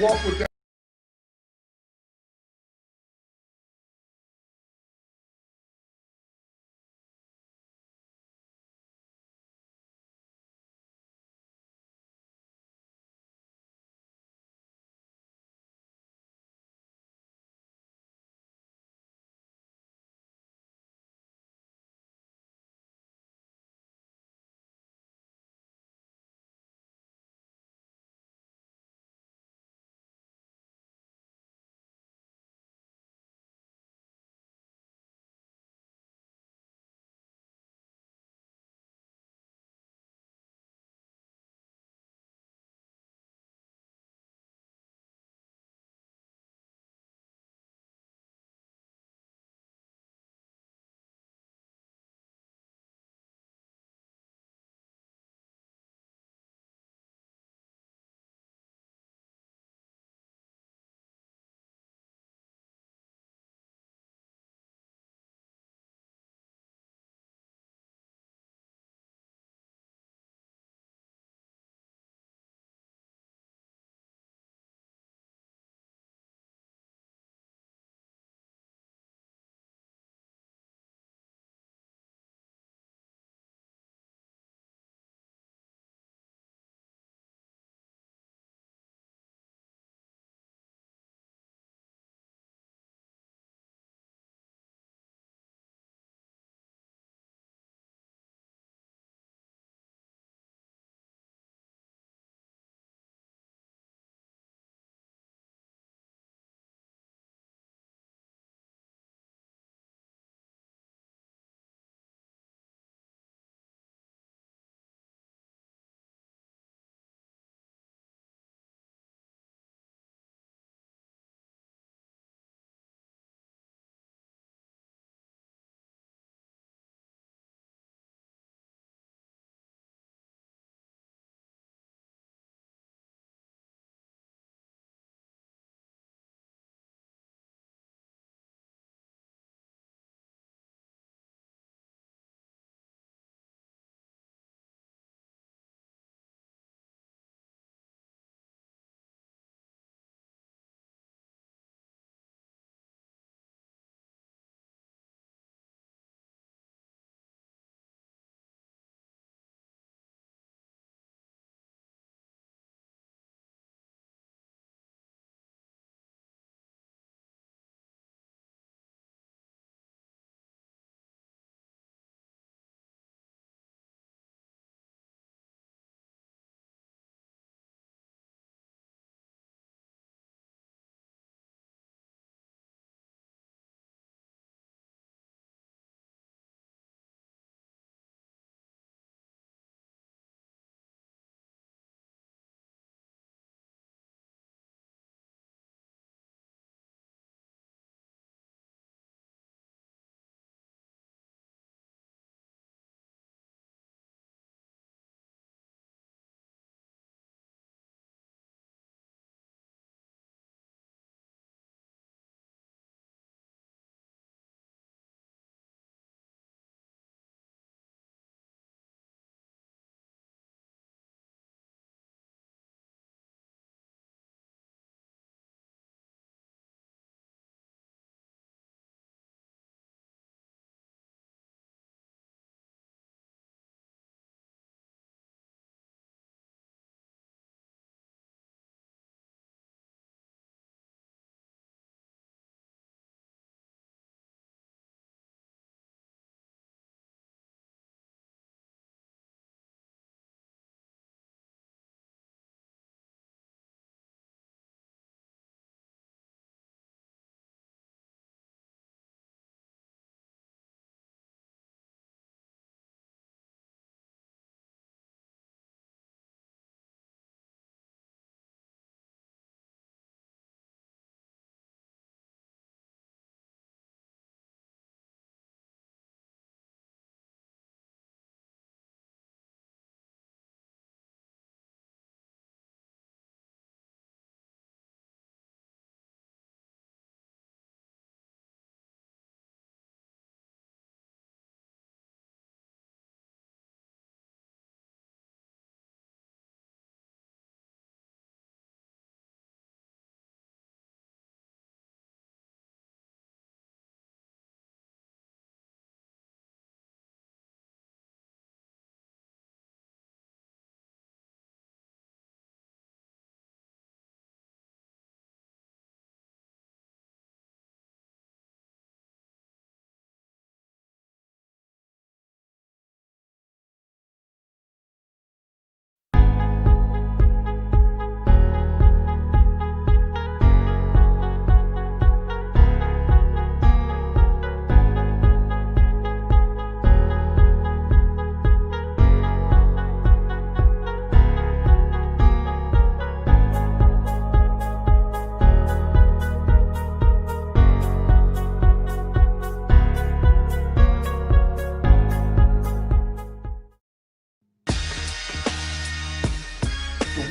walk with that.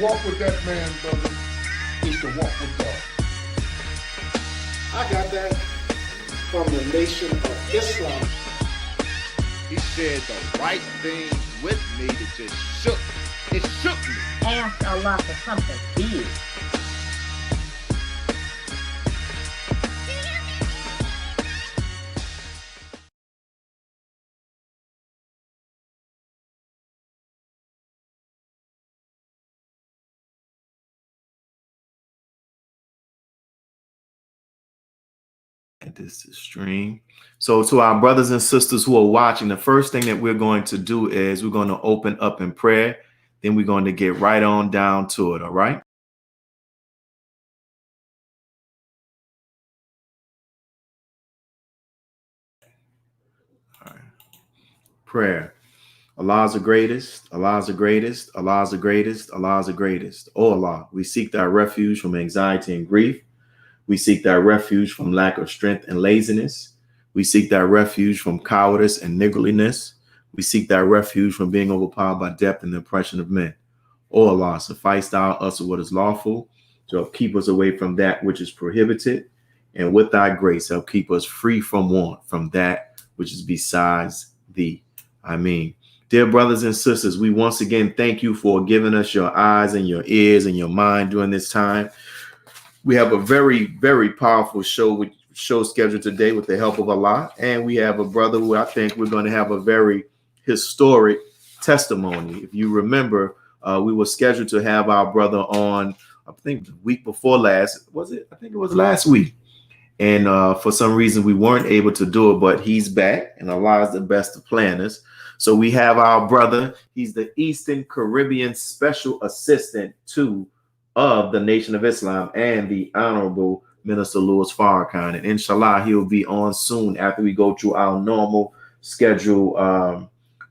walk with that man, brother, is to walk with God. I got that from the Nation of Islam. He said the right thing with me that just shook. It shook me. Ask Allah for something big. This is stream. So to our brothers and sisters who are watching, the first thing that we're going to do is we're going to open up in prayer. Then we're going to get right on down to it. All right. All right. Prayer. Allah is the greatest. Allah is the greatest. Allah is the greatest. Allah is the greatest. Oh Allah, we seek thy refuge from anxiety and grief. We seek thy refuge from lack of strength and laziness. We seek thy refuge from cowardice and niggardliness. We seek thy refuge from being overpowered by depth and the oppression of men. O Allah, suffice thou us with what is lawful, to help keep us away from that which is prohibited, and with thy grace help keep us free from want, from that which is besides thee. Ameen. Dear brothers and sisters, we once again thank you for giving us your eyes and your ears and your mind during this time. We have a very, very powerful show scheduled today with the help of Allah. And we have a brother who I think we're going to have a very historic testimony. If you remember, we were scheduled to have our brother on, I think the week before last. Was it? I think it was last week. And for some reason, we weren't able to do it, but he's back and Allah is the best of planners. So we have our brother. He's the Eastern Caribbean Special Assistant of the Nation of Islam and the Honorable Minister Louis Farrakhan. And inshallah, he'll be on soon after we go through our normal schedule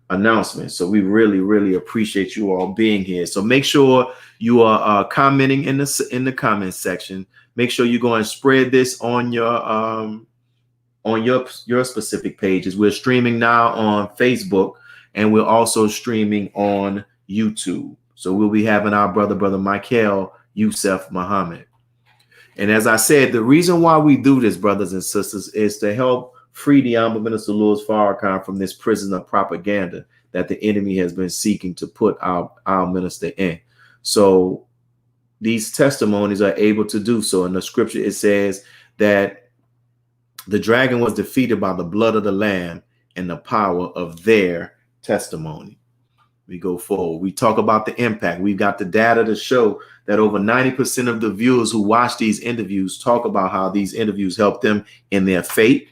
announcements. So we really, really appreciate you all being here. So make sure you are commenting in the comment section. Make sure you go and spread this on your specific pages. We're streaming now on Facebook, and we're also streaming on YouTube. So we'll be having our brother Mikail, Yusef, Muhammad. And as I said, the reason why we do this, brothers and sisters, is to help free the Honorable Minister Louis Farrakhan from this prison of propaganda that the enemy has been seeking to put our minister in. So these testimonies are able to do so. In the scripture, it says that the dragon was defeated by the blood of the Lamb and the power of their testimony. We go forward. We talk about the impact. We've got the data to show that over 90% of the viewers who watch these interviews talk about how these interviews help them in their faith,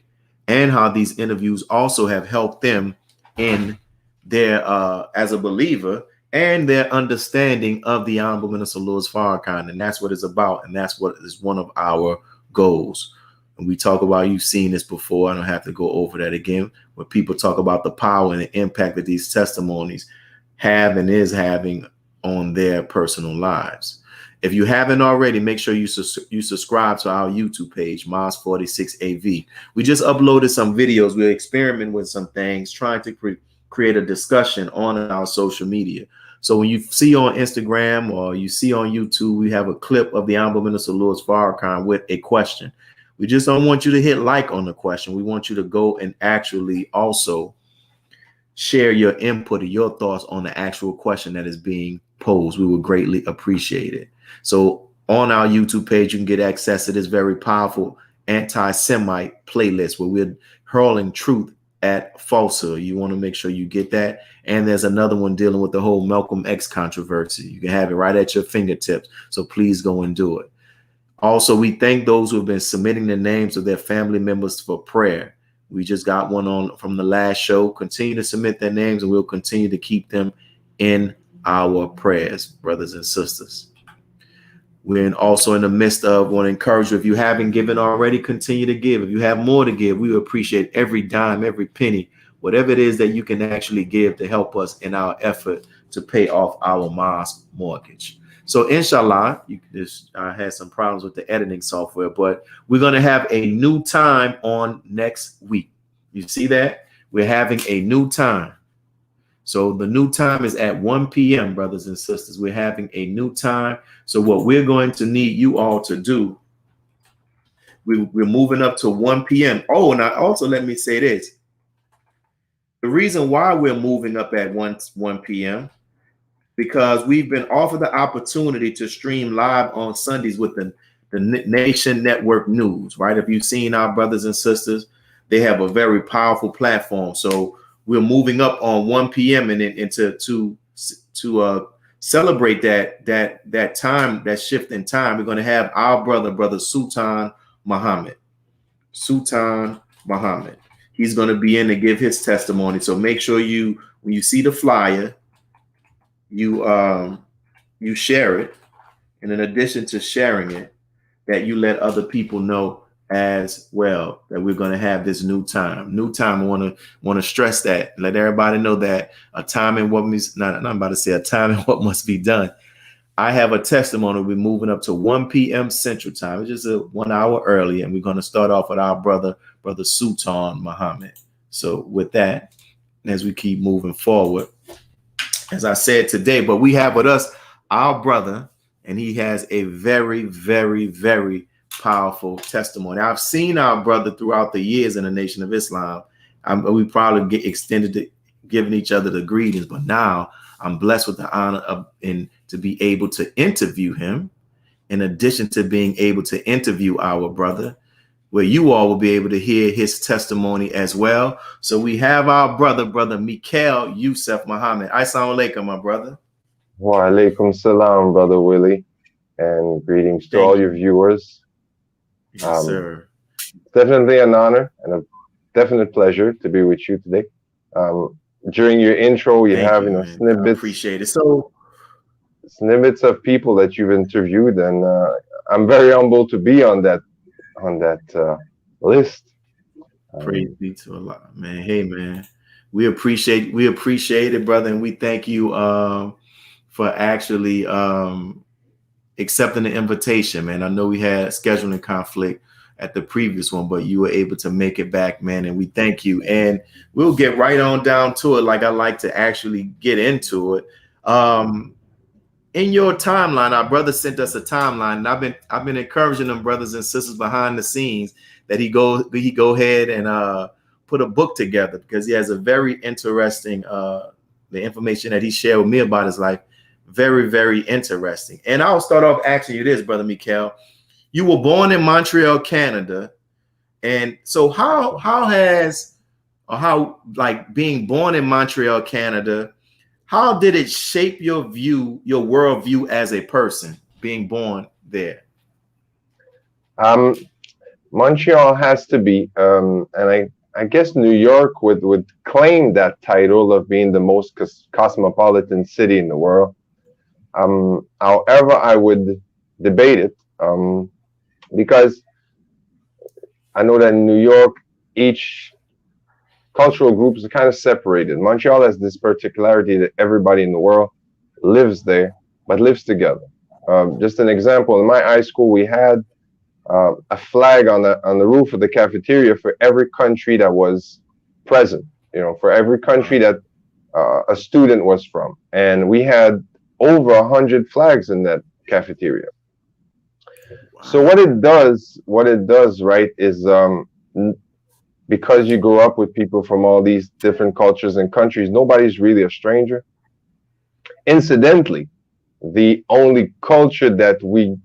and how these interviews also have helped them in their as a believer and their understanding of the Honorable Minister Louis Farrakhan. And that's what it's about. And that's what is one of our goals. And we talk about, you've seen this before. I don't have to go over that again, where people talk about the power and the impact that these testimonies have and is having on their personal lives. If you haven't already, make sure you subscribe to our YouTube page, Mos46AV. We just uploaded some videos. We're experimenting with some things, trying to create a discussion on our social media. So when you see on Instagram or you see on YouTube, we have a clip of the Honorable Minister Louis Farrakhan with a question. We just don't want you to hit like on the question. We want you to go and actually also share your input or your thoughts on the actual question that is being posed. We would greatly appreciate it. So on our YouTube page, you can get access to this very powerful anti-Semite playlist where we're hurling truth at falsehood. You want to make sure you get that. And there's another one dealing with the whole Malcolm X controversy. You can have it right at your fingertips. So please go and do it. Also, we thank those who have been submitting the names of their family members for prayer. We just got one on from the last show. Continue to submit their names, and we'll continue to keep them in our prayers, brothers and sisters. We're also in the midst of, want to encourage you, if you haven't given already, continue to give. If you have more to give, we appreciate every dime, every penny, whatever it is that you can actually give to help us in our effort to pay off our mosque mortgage. So inshallah, I had some problems with the editing software, but we're going to have a new time on next week. You see that? We're having a new time. So the new time is at 1 p.m., brothers and sisters. We're having a new time. So what we're going to need you all to do, we're moving up to 1 p.m. Oh, and I also let me say this. The reason why we're moving up at 1 p.m. because we've been offered the opportunity to stream live on Sundays with the Nation Network News, right? If you've seen our brothers and sisters, they have a very powerful platform. So we're moving up on 1 p.m. and to celebrate that time, that shift in time. We're going to have our brother Sultan Muhammad. Sultan Muhammad. He's going to be in to give his testimony. So make sure when you see the flyer, you share it, and in addition to sharing it, that you let other people know as well that we're going to have this new time. I want to stress that, let everybody know that a time in what I'm about to say a time in what must be done. I have a testimony. We're moving up to 1 p.m. Central Time. It's just 1 hour early, and we're going to start off with our brother Sultan Muhammad. So with that, as we keep moving forward, as I said today, but we have with us our brother, and he has a very, very, very powerful testimony. I've seen our brother throughout the years in the Nation of Islam. We probably get extended to giving each other the greetings, but now I'm blessed with the honor of to be able to interview him, in addition to being able to interview our brother, where you all will be able to hear his testimony as well. So we have our brother Mikail Yusef Muhammad. Assalamu alaikum, my brother. Wa alaikum salam, brother Willie, and greetings to all your viewers. Yes, sir. Definitely an honor and a definite pleasure to be with you today. During your intro, you have snippets. I appreciate it. So snippets of people that you've interviewed, and I'm very humbled to be on that list. Praise be to Allah, man. Hey, man, we appreciate it, brother, and we thank you for actually accepting the invitation, man. I know we had scheduling conflict at the previous one, but you were able to make it back, man, and we thank you. And we'll get right on down to it, like I like to actually get into it. In your timeline, our brother sent us a timeline, and I've been encouraging them brothers and sisters behind the scenes that he go ahead and put a book together, because he has a very interesting the information that he shared with me about his life, very, very interesting. And I'll start off asking you this, brother Mikail. You were born in Montreal, Canada, and so how being born in Montreal, Canada, how did it shape your worldview as a person, being born there? Montreal has to be, and I guess New York would claim that title of being the most cosmopolitan city in the world. However, I would debate it, because I know that in New York, each cultural group is kind of separated. Montreal has this particularity that everybody in the world lives there, but lives together. Just an example, in my high school, we had a flag on the roof of the cafeteria for every country that was present, for every country that a student was from. And we had over 100 flags in that cafeteria. Wow. So what it does, right, is because you grow up with people from all these different cultures and countries, nobody's really a stranger. Incidentally, the only culture that we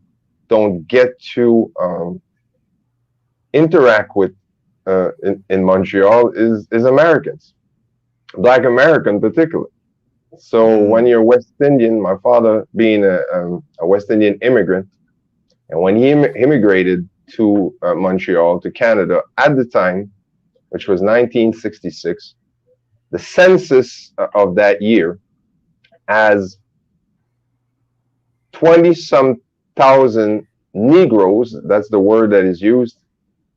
don't get to interact with in Montreal is Americans, Black American particularly. So when you're West Indian, my father being a West Indian immigrant, and when he immigrated to Montreal, to Canada at the time, which was 1966, the census of that year has 20-some thousand Negroes, that's the word that is used,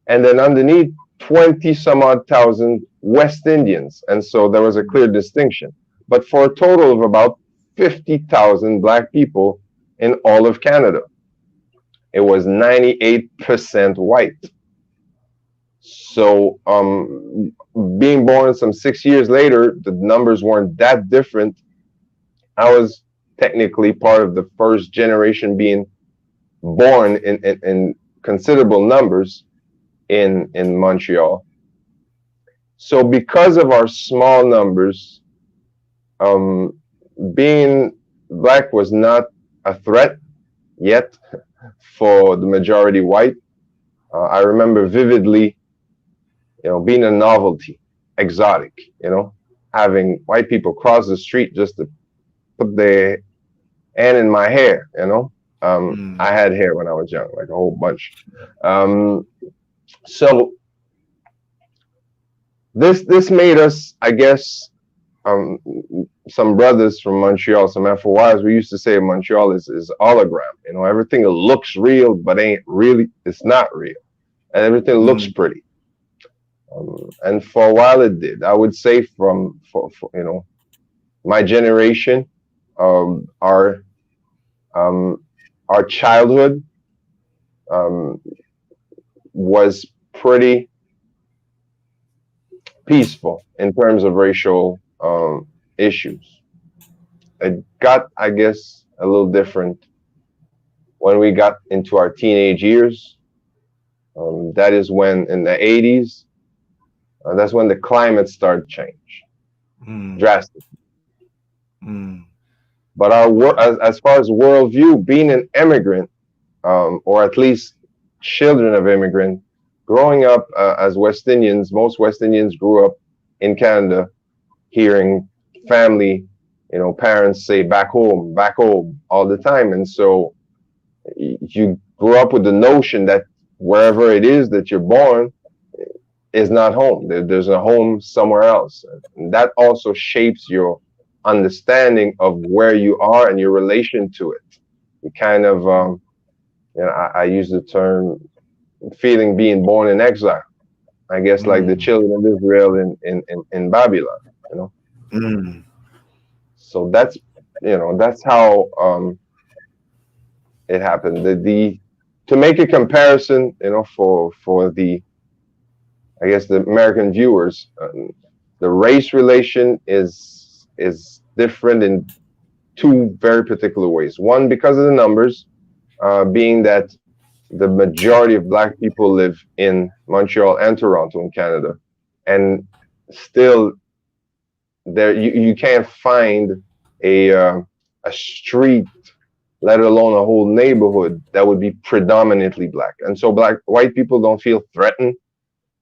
and then underneath 20-some odd thousand West Indians. And so there was a clear distinction. But for a total of about 50,000 Black people in all of Canada. It was 98% white. So being born some 6 years later, the numbers weren't that different. I was technically part of the first generation being born in considerable numbers in Montreal. So because of our small numbers, being black was not a threat yet for the majority white. I remember vividly, being a novelty, exotic, having white people cross the street just to put their hand in my hair, I had hair when I was young, like a whole bunch. So this made us, I guess, some brothers from Montreal, some FOIs, we used to say Montreal is hologram. Everything looks real, but ain't really. It's not real, and everything looks pretty. And for a while it did. I would say for my generation, our childhood was pretty peaceful in terms of racial issues. It got, I guess, a little different when we got into our teenage years. That is when, in the 80s, that's when the climate started to change drastically. But as far as worldview, being an immigrant, or at least children of immigrants, growing up as West Indians, most West Indians grew up in Canada, hearing family, parents say back home all the time. And so you grew up with the notion that wherever it is that you're born is not home. There's a home somewhere else. And that also shapes your understanding of where you are and your relation to it. You kind of, I use the term feeling being born in exile. I guess like the children of Israel in Babylon, So that's how it happened. To make a comparison, for the, I guess, the American viewers, the race relation is different in two very particular ways. One, because of the numbers, being that the majority of black people live in Montreal and Toronto in Canada, and still there you can't find a street, let alone a whole neighborhood, that would be predominantly black. And so white people don't feel threatened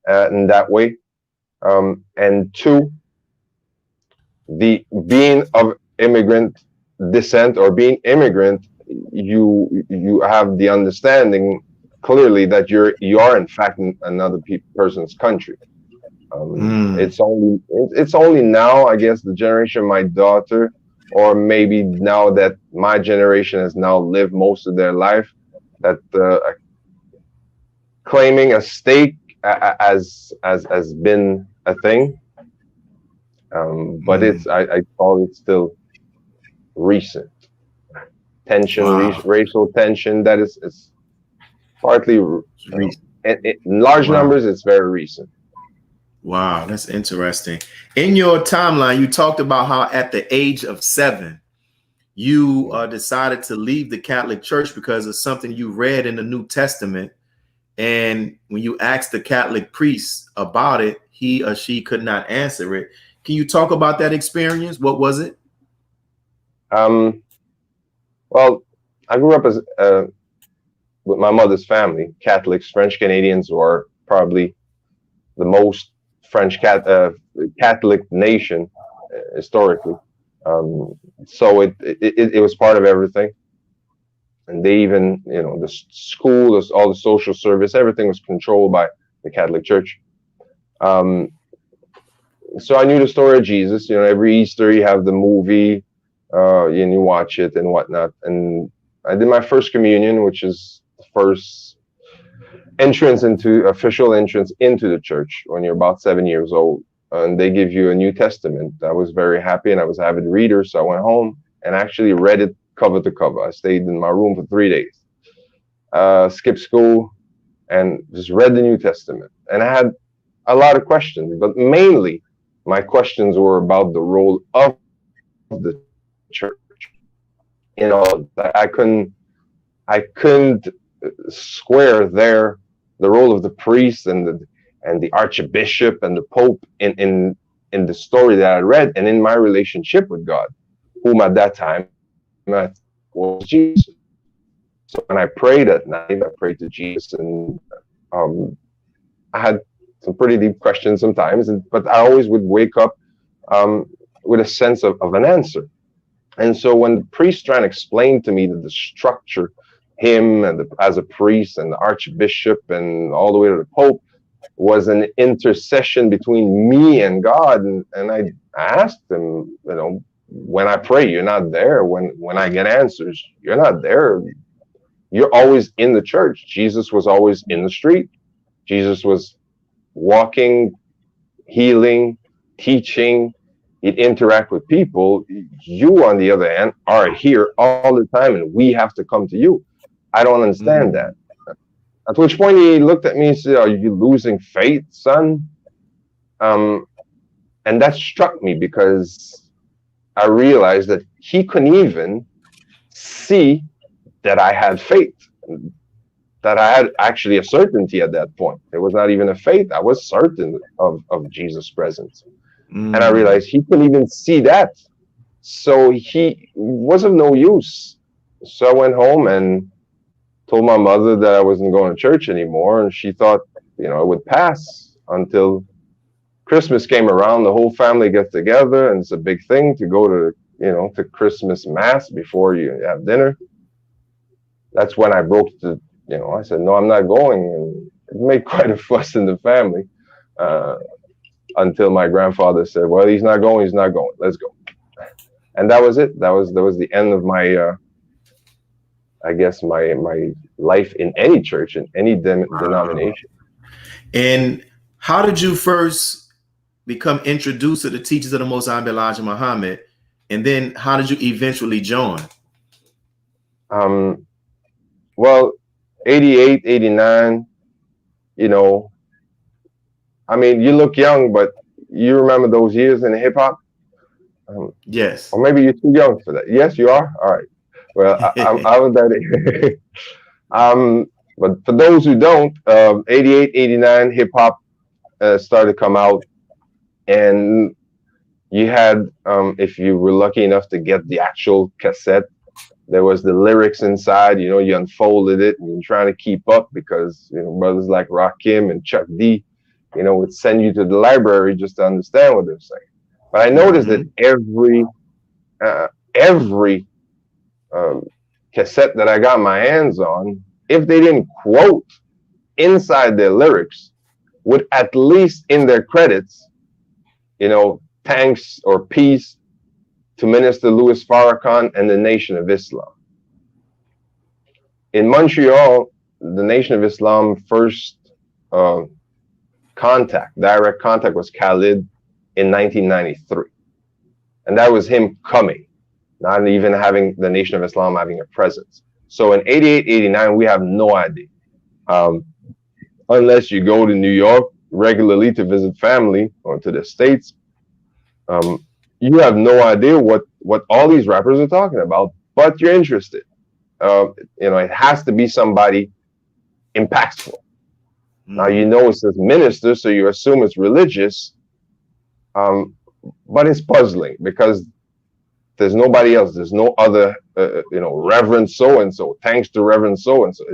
in that way. And two, the being of immigrant descent or being immigrant, you have the understanding clearly that you are in fact in another person's country. It's only now, I guess, the generation of my daughter, or maybe now that my generation has now lived most of their life, that claiming a stake as been a thing. But I call it still recent tension, racial tension. That is partly recent. In large numbers, it's very recent. Wow, that's interesting. In your timeline, you talked about how at the age of 7, you decided to leave the Catholic Church because of something you read in the New Testament. And when you asked the Catholic priest about it, he or she could not answer it. Can you talk about that experience? What was it? Well, I grew up as with my mother's family, Catholics. French Canadians were probably the most French Catholic nation historically. So it was part of everything. And they even, the school, all the social service, everything was controlled by the Catholic Church. So I knew the story of Jesus. Every Easter you have the movie, and you watch it and whatnot. And I did my first communion, which is the first official entrance into the church when you're about 7 years old. And they give you a New Testament. I was very happy, and I was an avid reader. So I went home and actually read it cover to cover. I stayed in my room for 3 days, skipped school, and just read the New Testament. And I had a lot of questions, but mainly my questions were about the role of the church. You know, I couldn't square the role of the priest and the archbishop and the pope in the story that I read, and in my relationship with God, whom at that time was Jesus. So when I prayed at night, I prayed to Jesus, and I had some pretty deep questions sometimes, but I always would wake up with a sense of an answer. And so when the priest trying to explain to me that the structure, him and as a priest and the archbishop and all the way to the pope, was an intercession between me and God, and I asked him, you know, when I pray, you're not there. When I get answers, you're not there. You're always in the church. Jesus was always in the street. Jesus was walking, healing, teaching. He'd interact with people. You, on the other hand, are here all the time, and we have to come to you. I don't understand that. At which point he looked at me and said, "Are you losing faith, son?" And that struck me, because I realized that he couldn't even see that I had faith, that I had actually a certainty at that point. It was not even a faith. I was certain of Jesus' presence. And I realized he couldn't even see that. So he was of no use. So I went home and told my mother that I wasn't going to church anymore. And she thought, you know, it would pass until Christmas came around. The whole family gets together, and it's a big thing to go to, you know, to Christmas Mass before you have dinner. That's when I broke the, you know, I said, no, I'm not going. And it made quite a fuss in the family. Until my grandfather said, well, he's not going, let's go. And that was it. That was the end of my I guess my life in any church, in any denomination. And how did you first become introduced to the teachers of the Most High Elijah Muhammad, and then how did you eventually join? Well, 88, 89, you know, I mean, you look young, but you remember those years in hip hop? Yes. Or maybe you're too young for that. Yes, you are? All right. Well, I was that age. But for those who don't, 88, 89, hip hop started to come out. And you had, if you were lucky enough to get the actual cassette, there was the lyrics inside. You know, you unfolded it and you're trying to keep up, because, you know, brothers like Rakim and Chuck D, you know, would send you to the library just to understand what they're saying. But I noticed that every cassette that I got my hands on, if they didn't quote inside their lyrics, would at least in their credits, you know, thanks or peace to Minister Louis Farrakhan and the Nation of Islam. In Montreal, the Nation of Islam first direct contact was Khalid in 1993. And that was him coming, not even having the Nation of Islam having a presence. So in 88, 89, we have no idea. Unless you go to New York regularly to visit family or to the States, you have no idea what all these rappers are talking about, but you're interested. You know, it has to be somebody impactful. Now, you know, it says minister, so you assume it's religious, but it's puzzling, because there's nobody else. There's no other, you know, Reverend so-and-so, thanks to Reverend so-and-so.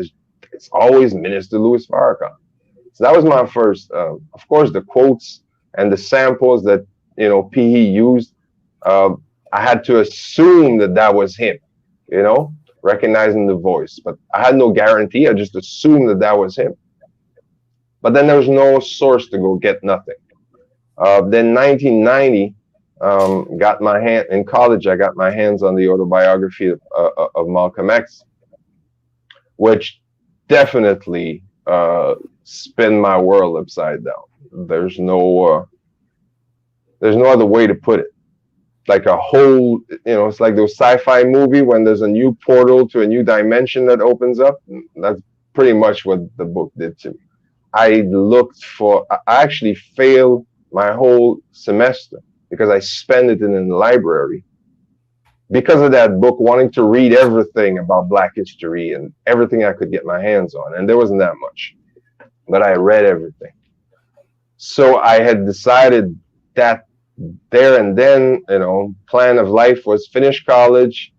It's always Minister Louis Farrakhan. So that was my first, of course, the quotes and the samples that, you know, PE used. I had to assume that was him, you know, recognizing the voice, but I had no guarantee. I just assumed that was him. But then there was no source to go get nothing. Then 1990, in college, I got my hands on the Autobiography of Malcolm X, which definitely spin my world upside down. There's no other way to put it. Like a whole, you know, it's like those sci-fi movie when there's a new portal to a new dimension that opens up. That's pretty much what the book did to me. I actually failed my whole semester because I spent it in the library because of that book, wanting to read everything about Black history and everything I could get my hands on. And there wasn't that much, but I read everything. So I had decided that there and then, plan of life was finish college,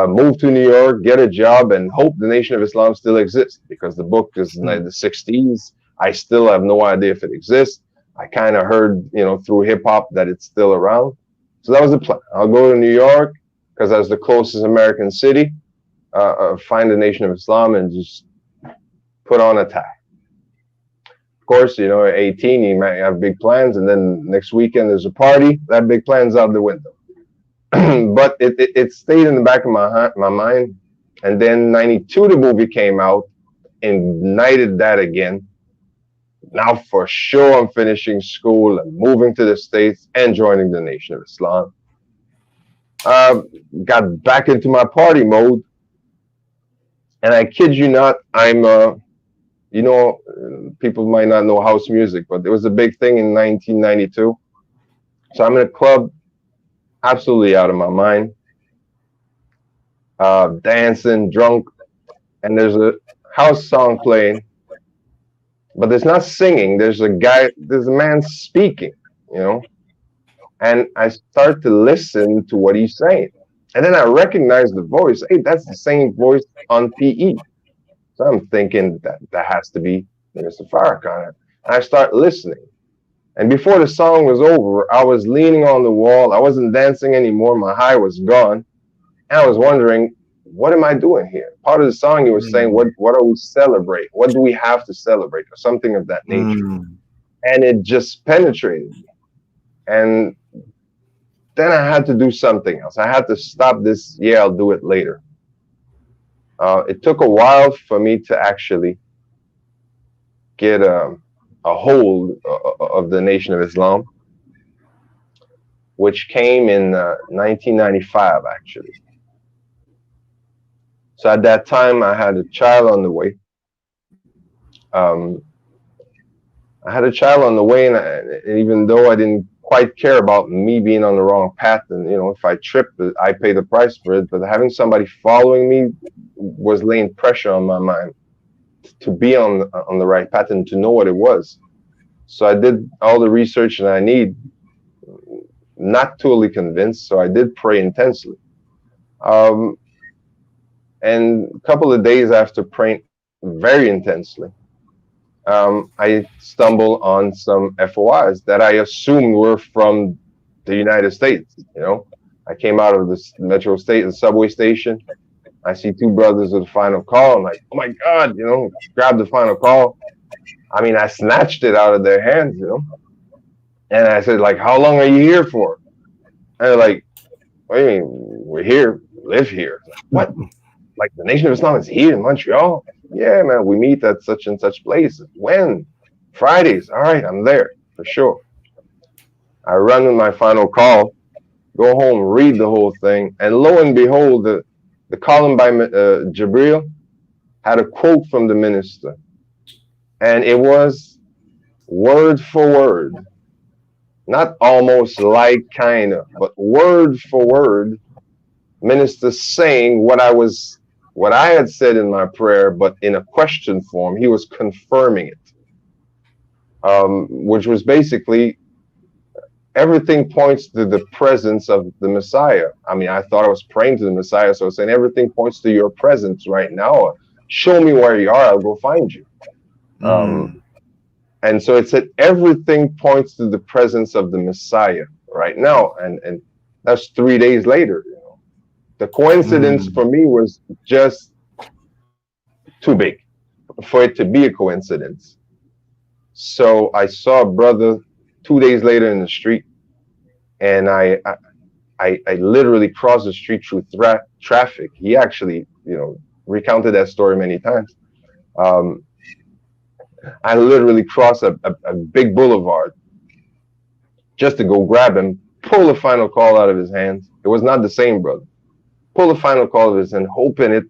move to New York, get a job, and hope the Nation of Islam still exists, because the book is in the 60s. I still have no idea if it exists. I kind of heard, through hip hop that it's still around. So that was the plan. I'll go to New York because that's the closest American city, find the Nation of Islam and just put on a tie. Of course, at 18, you might have big plans, and then next weekend there's a party. That big plan's out the window. But it stayed in the back of my mind. And then 92, the movie came out, ignited that again. Now for sure I'm finishing school and moving to the States and joining the Nation of Islam. Got back into my party mode. And I kid you not, I'm, people might not know house music, but it was a big thing in 1992. So I'm in a club, absolutely out of my mind, dancing, drunk, and there's a house song playing, but there's not singing. There's a man speaking, and I start to listen to what he's saying. And then I recognize the voice. Hey, that's the same voice on PE. So I'm thinking that has to be Mr. Farrakhan. And I start listening. And before the song was over, I was leaning on the wall. I wasn't dancing anymore. My high was gone. And I was wondering, what am I doing here? Part of the song, he was saying, what are we celebrating? What do we have to celebrate? Or something of that nature. And it just penetrated me. And then I had to do something else. I had to stop this. Yeah, I'll do it later. It took a while for me to actually get a hold of the Nation of Islam, which came in 1995, actually. So at that time, I had a child on the way. And even though I didn't quite care about me being on the wrong path, and if I tripped, I pay the price for it. But having somebody following me was laying pressure on my mind to be on the right path and to know what it was. So I did all the research that I need. Not totally convinced, so I did pray intensely. And a couple of days after praying very intensely, I stumbled on some FOIs that I assumed were from the United States. I came out of the metro state, the subway station. I see two brothers with the final call. I'm like, oh my God, grab the final call. I mean, I snatched it out of their hands, And I said, like, how long are you here for? And they're like, what do you mean? We're here, live here. Like, what? Like, the Nation of Islam is here in Montreal? Yeah, man, we meet at such and such place. When? Fridays. All right, I'm there for sure. I run with my final call, go home, read the whole thing, and lo and behold, the column by Jabril had a quote from the minister, and it was word for word, not almost like kind of, but word for word, minister saying what I had said in my prayer, but in a question form. He was confirming it, which was basically everything points to the presence of the Messiah. I mean, I thought I was praying to the Messiah, so I was saying everything points to your presence right now. Show me where you are, I'll go find you. And so it said everything points to the presence of the Messiah right now, and that's 3 days later. The coincidence for me was just too big for it to be a coincidence. So I saw a brother 2 days later in the street, and I literally crossed the street through traffic. He actually, recounted that story many times. I literally crossed a big boulevard just to go grab him, pull the final call out of his hands. It was not the same brother. Pull the final call of his hand, open it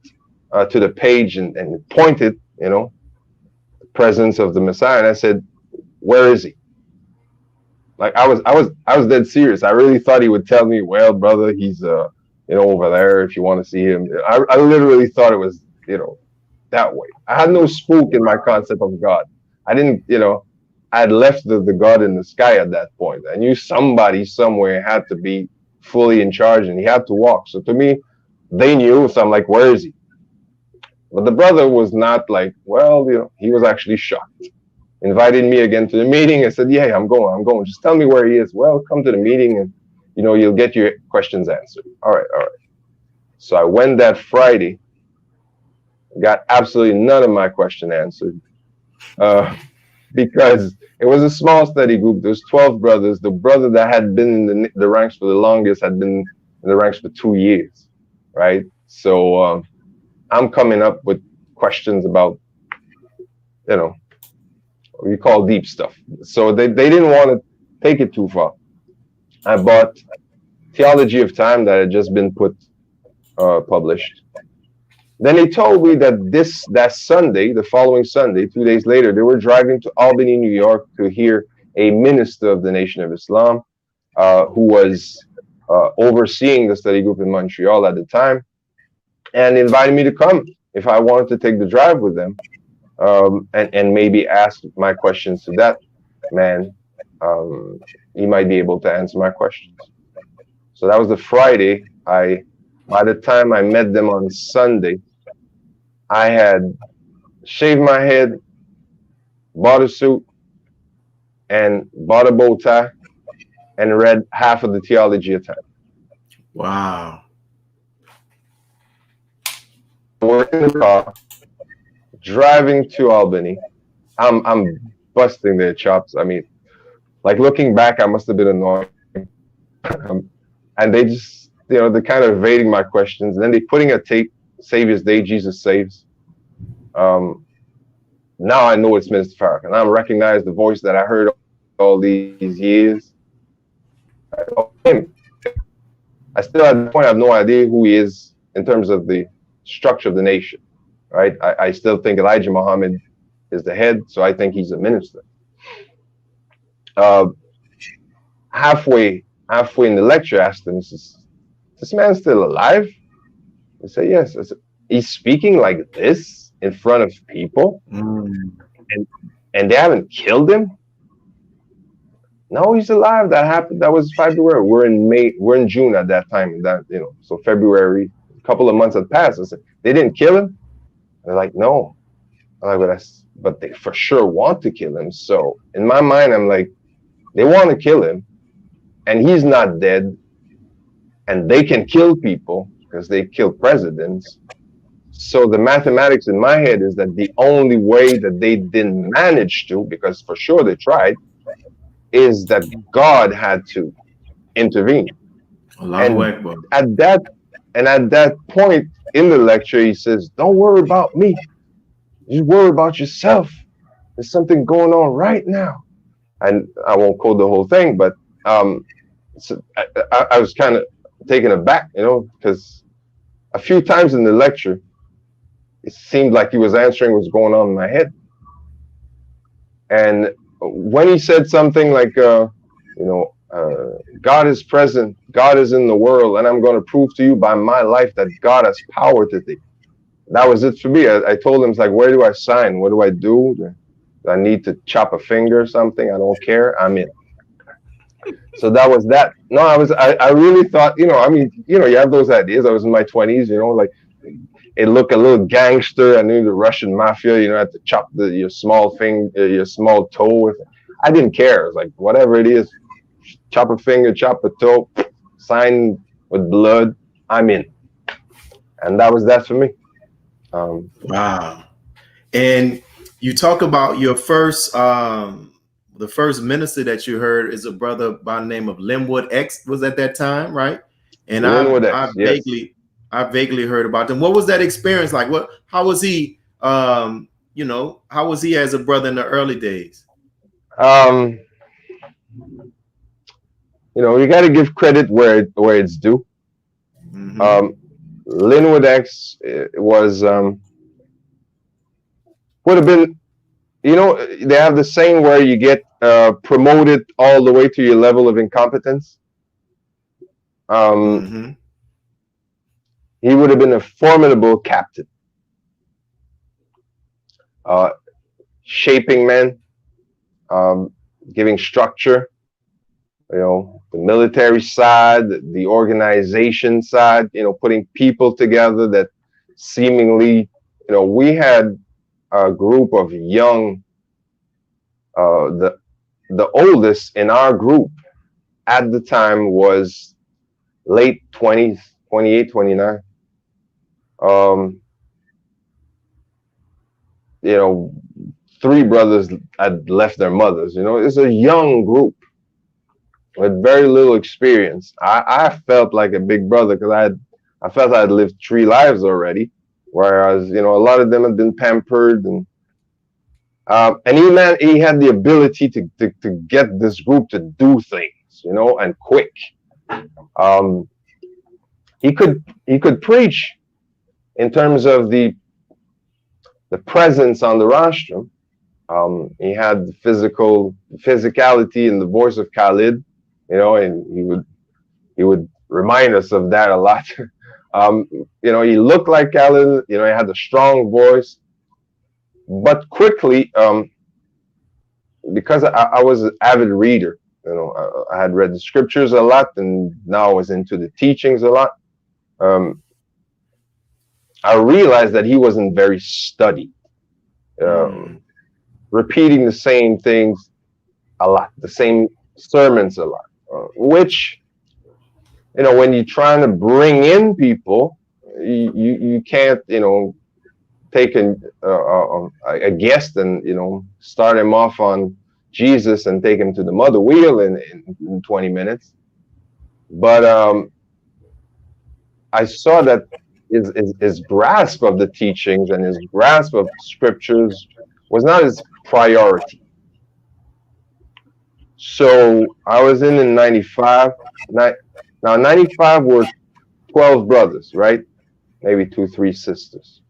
to the page and point it you know, the presence of the Messiah. And I said, where is he? Like I was dead serious. I really thought he would tell me, well, brother, he's over there if you want to see him. I literally thought it was, that way. I had no spook in my concept of God. I didn't, I had left the God in the sky at that point. I knew somebody somewhere had to be fully in charge and he had to walk. So to me, they knew. So I'm like, where is he? But the brother was not like, well, he was actually shocked. Invited me again to the meeting. I said, yeah, I'm going. Just tell me where he is. Well, come to the meeting and, you'll get your questions answered. All right. So I went that Friday, got absolutely none of my question answered because it was a small study group. There's 12 brothers. The brother that had been in the ranks for the longest had been in the ranks for 2 years, right? So I'm coming up with questions about, we call deep stuff. So they didn't want to take it too far. I bought Theology of Time that had just been published. Then they told me that Sunday, the following Sunday, 2 days later, they were driving to Albany, New York to hear a minister of the Nation of Islam who was overseeing the study group in Montreal at the time and invited me to come if I wanted to take the drive with them and maybe ask my questions to that man. He might be able to answer my questions. So that was the Friday. By the time I met them on Sunday, I had shaved my head, bought a suit, and bought a bow tie, and read half of the Theology of Time. Wow. We're in the car, driving to Albany. I'm busting their chops. I mean, like looking back, I must have been annoying. And they just, they're kind of evading my questions. And then they're putting a tape, Savior's Day, Jesus Saves. Now I know it's Minister Farrakhan. I recognize the voice that I heard all these years. I still, at the point, I have no idea who he is in terms of the structure of the nation, right? I still think Elijah Muhammad is the head, so I think he's a minister. Halfway in the lecture, I asked him, is this man still alive? He said, yes. I said, he's speaking like this in front of people, and they haven't killed him? No, he's alive. That happened. That was February. We're in May. We're in June at that time. So February, a couple of months had passed. I said, they didn't kill him? They're like, no. I'm like, but they for sure want to kill him. So in my mind, I'm like, they want to kill him, and he's not dead, and they can kill people because they kill presidents. So the mathematics in my head is that the only way that they didn't manage to, because for sure they tried, is that God had to intervene. At that point in the lecture, he says, don't worry about me. Just worry about yourself. There's something going on right now. And I won't quote the whole thing, but so I was kind of taken aback, because a few times in the lecture, it seemed like he was answering what's going on in my head. And when he said something like, God is present, God is in the world, and I'm going to prove to you by my life that God has power to thee. That was it for me. I told him, it's like, where do I sign? What do I do? Do I need to chop a finger or something? I don't care. I'm in. So that was that. No, I really thought, you have those ideas. I was in my 20s, like it looked a little gangster. I knew the Russian mafia, I had to chop your small finger, your small toe. I didn't care. It was like, whatever it is, chop a finger, chop a toe, sign with blood, I'm in. And that was that for me. Wow. And you talk about your first, the first minister that you heard is a brother by the name of Linwood X, was at that time, right? And I vaguely heard about them. What was that experience like? How was he, how was he as a brother in the early days? You got to give credit where it's due. Mm-hmm. Linwood X was would have been, you know, they have the saying where you get promoted all the way to your level of incompetence. He would have been a formidable captain, shaping men, giving structure, you know, the military side, the organization side, you know, putting people together that seemingly, you know, we had a group of young, the oldest in our group at the time was late 20s, 28, 29. You know, 3 brothers had left their mothers. You know, it's a young group with very little experience. I felt like a big brother because I felt I'd lived 3 lives already, whereas, you know, a lot of them had been pampered, and he had the ability to get this group to do things, you know, and quick. He could preach in terms of the presence on the rostrum. He had the physicality and the voice of Khalid, you know, and he would remind us of that a lot. You know, he looked like Khalid, you know, he had a strong voice, but quickly, because I was an avid reader, you know, I had read the scriptures a lot, and now I was into the teachings a lot. I realized that he wasn't very studied, repeating the same things a lot, the same sermons a lot, which, you know, when you're trying to bring in people, you can't, you know, take a guest and, you know, start him off on Jesus and take him to the mother wheel in 20 minutes. But I saw that his grasp of the teachings and his grasp of scriptures was not his priority. So I was in 95. Now 95 were 12 brothers, right? Maybe 2, 3 sisters.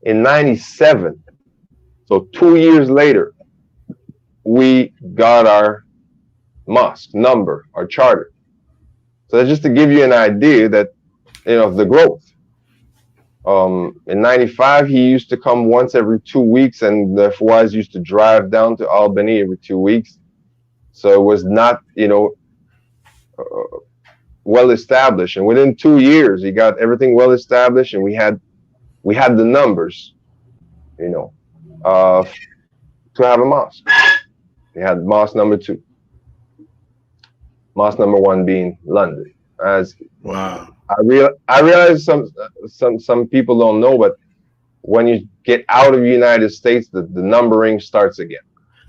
In 97, so 2 years later, we got our mosque number, our charter. So that's just to give you an idea that, you know, the growth. In 95, he used to come once every 2 weeks, and the Fawaz used to drive down to Albany every 2 weeks. So it was not, you know, well established. And within 2 years, he got everything well established, and we had the numbers, you know, to have a mosque. We had mosque number 2, mosque number 1 being London. As wow. I realize some people don't know, but when you get out of the United States, the numbering starts again.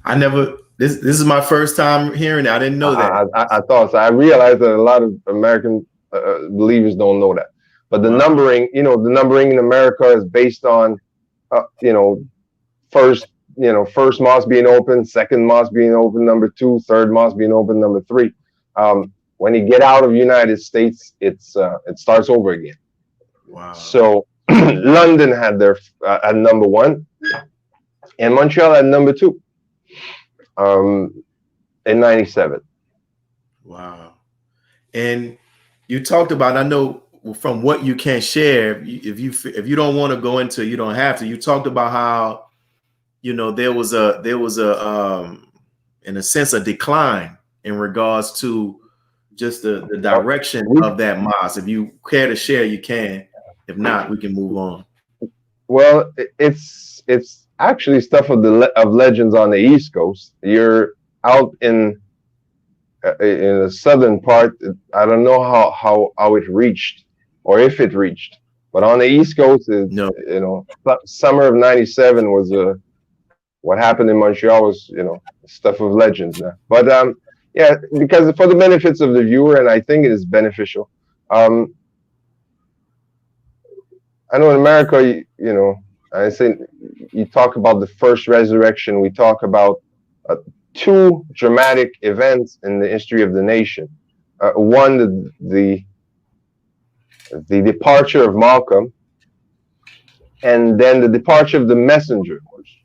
I never. This is my first time hearing it. I didn't know that. I thought so. I realized that a lot of American believers don't know that. But the numbering, you know, the numbering in America is based on, you know, first mosque being open, second mosque being open, number 2, third mosque being open, number 3. When you get out of the United States, it starts over again. Wow. So London had their at number 1, and Montreal had number 2. In 97. Wow. And you talked about, I know from what you can share, if you don't want to go into it, you don't have to. You talked about how, you know, there was a in a sense a decline in regards to just the direction of that mosque. If you care to share, you can. If not, we can move on. Well, it's actually stuff of legends on the East Coast. You're out in the southern part. I don't know how it reached, or if it reached, but on the East Coast, you know, summer of 97 was what happened in Montreal was, you know, stuff of legends now. But yeah, because for the benefits of the viewer, and I think it is beneficial. I know in America, you know, I say you talk about the first resurrection. We talk about 2 dramatic events in the history of the nation. One, the departure of Malcolm, and then the departure of the messenger.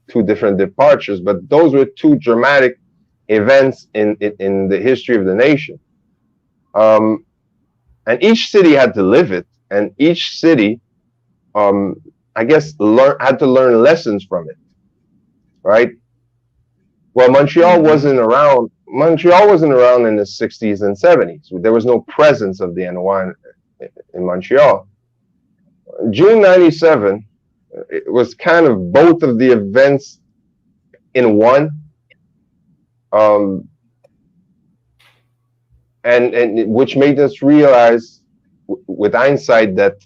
Two different departures, but those were two dramatic events in the history of the nation. And each city had to live it, and each city, I guess, had to learn lessons from it, right? Well, Montreal wasn't around. Montreal wasn't around in the 60s and 70s. There was no presence of the NOI in Montreal. June 97, it was kind of both of the events in one. And which made us realize with hindsight that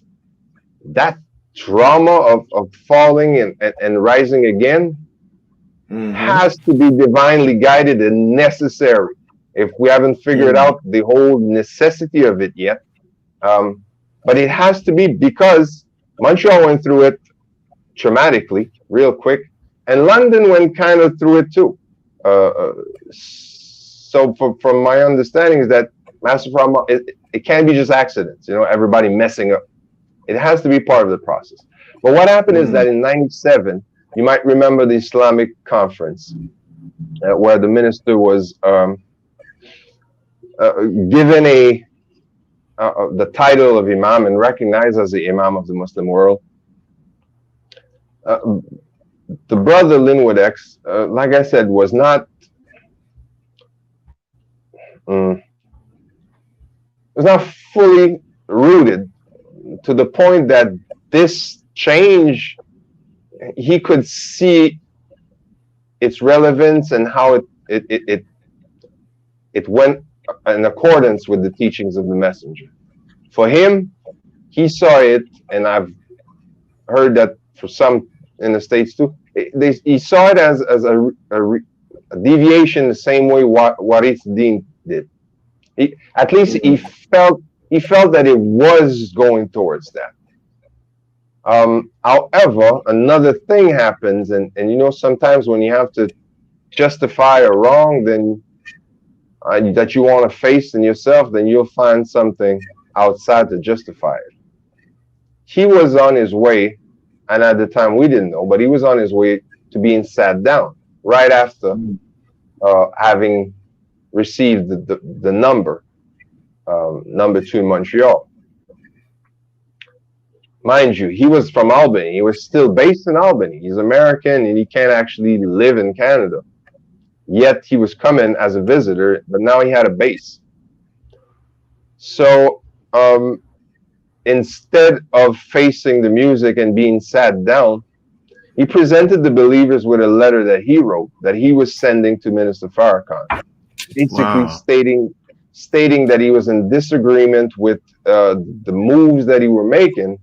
trauma of falling and rising again has to be divinely guided and necessary. If we haven't figured out the whole necessity of it yet. But it has to be, because Montreal went through it traumatically, real quick, and London went kind of through it too. So from my understanding is that master trauma, it can't be just accidents, everybody messing up. It has to be part of the process. But what happened is that in 97, you might remember the Islamic conference where the minister was given the title of Imam and recognized as the Imam of the Muslim world. The brother Linwood X, like I said, was not fully rooted, to the point that this change, he could see its relevance and how it went in accordance with the teachings of the messenger. For him, he saw it, and I've heard that for some in the States too, he saw it as a deviation the same way Waris Din did. At least he felt that it was going towards that. However, another thing happens, and sometimes when you have to justify a wrong, then that you want to face in yourself, then you'll find something outside to justify it. He was on his way, and at the time we didn't know, but he was on his way to being sat down right after having received the number 2 in Montreal. Mind you, he was from Albany. He was still based in Albany. He's American, and he can't actually live in Canada. Yet he was coming as a visitor, but now he had a base. So instead of facing the music and being sat down, he presented the believers with a letter that he wrote, that he was sending to Minister Farrakhan, basically stating that he was in disagreement with the moves that he were making,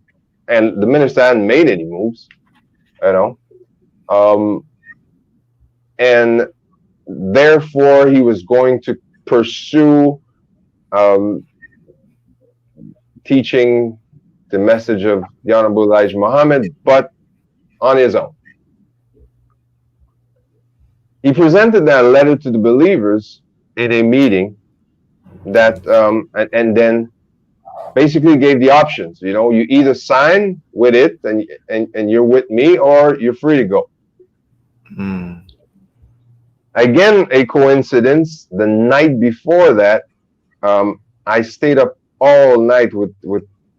and the minister hadn't made any moves, and therefore he was going to pursue teaching the message of the Honorable Elijah Muhammad, but on his own. He presented that letter to the believers in a meeting that and then basically gave the options. You either sign with it and you're with me, or you're free to go. Again, a coincidence. The night before that, I stayed up all night with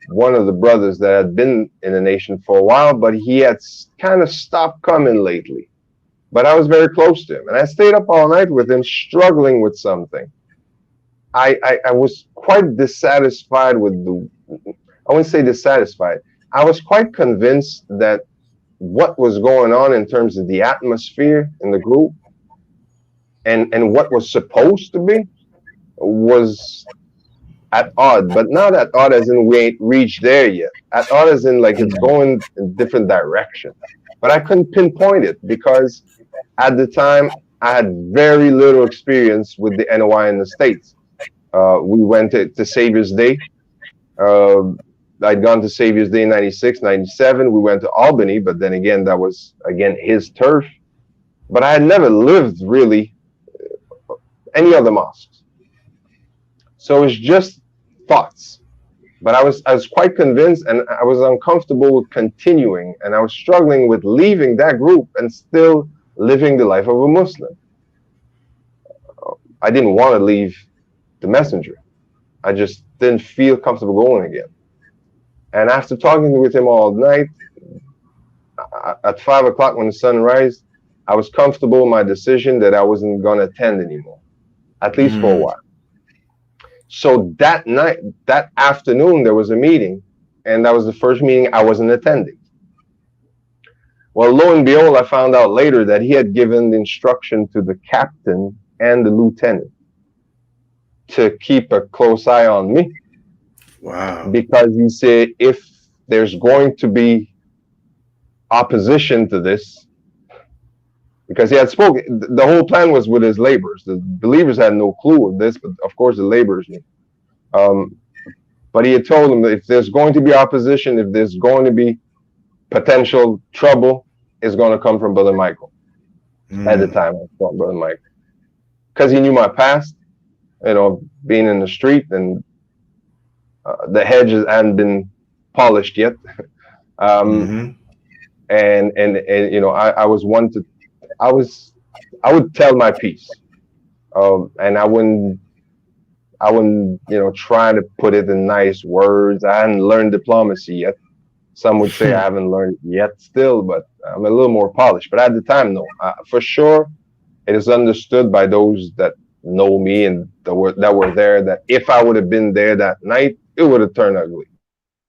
one of the brothers that had been in the nation for a while, but he had kind of stopped coming lately. But I was very close to him, and I stayed up all night with him, struggling with something. I was quite dissatisfied with I wouldn't say dissatisfied. I was quite convinced that what was going on in terms of the atmosphere in the group and what was supposed to be was at odd, but not at odd as in we ain't reached there yet. At odd as in like it's going in different direction. But I couldn't pinpoint it because at the time I had very little experience with the NOI in the States. We went to Savior's Day. I'd gone to Savior's Day in 96, 97. We went to Albany, but then again, that was, again, his turf. But I had never lived really any other mosques. So it's just thoughts. But I was quite convinced, and I was uncomfortable with continuing, and I was struggling with leaving that group and still living the life of a Muslim. I didn't want to leave the messenger. I just didn't feel comfortable going again. And after talking with him all night, at 5 o'clock when the sun rised, I was comfortable in my decision that I wasn't going to attend anymore, at least for a while. So that night, that afternoon, there was a meeting, and that was the first meeting I wasn't attending. Well, lo and behold, I found out later that he had given the instruction to the captain and the lieutenant to keep a close eye on me. Wow. Because he said, if there's going to be opposition to this, because he had spoken, the whole plan was with his laborers. The believers had no clue of this, but of course the laborers knew. But he had told them that if there's going to be opposition, if there's going to be potential trouble, it's going to come from Brother Michael. At the time, I thought Brother Michael, because he knew my past, you know, being in the street, and the hedges hadn't been polished yet. And you know, I was one to, I would tell my piece, and I wouldn't, you know, try to put it in nice words. I hadn't learned diplomacy yet. Some would say I haven't learned it yet still, but I'm a little more polished. But at the time, no, for sure, it is understood by those that know me and that were there, that if I would have been there that night, it would have turned ugly.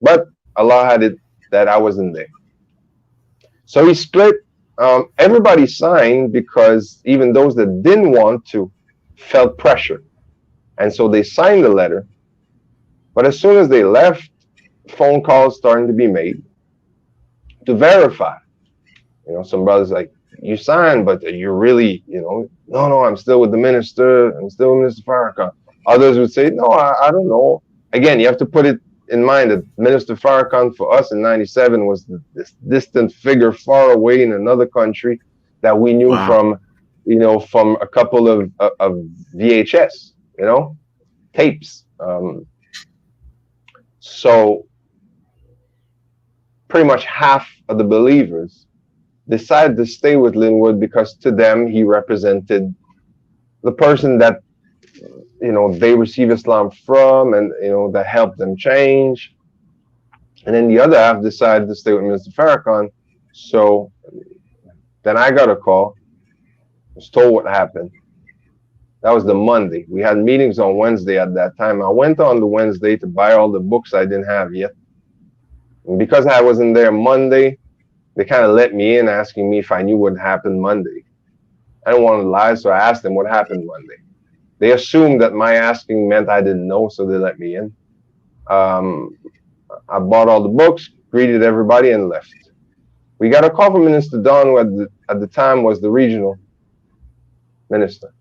But Allah had it that I wasn't there. So he split. Everybody signed, because even those that didn't want to felt pressure. And so they signed the letter. But as soon as they left, phone calls starting to be made to verify. You know, some brothers like, you signed, but you're really, you know, no, I'm still with the minister. I'm still with Minister Farrakhan. Others would say, no, I don't know. Again, you have to put it in mind that Minister Farrakhan for us in '97 was this distant figure far away in another country that we knew from, you know, from a couple of VHS, you know, tapes. So pretty much half of the believers decided to stay with Linwood, because to them he represented the person that, you know, they receive Islam from, and, you know, that helped them change. And then the other half decided to stay with Mr. Farrakhan. So then I got a call, was told what happened. That was the Monday. We had meetings on Wednesday at that time. I went on the Wednesday to buy all the books I didn't have yet. And because I wasn't there Monday, they kind of let me in, asking me if I knew what happened Monday. I didn't want to lie, so I asked them what happened Monday. They assumed that my asking meant I didn't know, so they let me in. I bought all the books, greeted everybody, and left. We got a call from Minister Don, who at the time was the regional minister.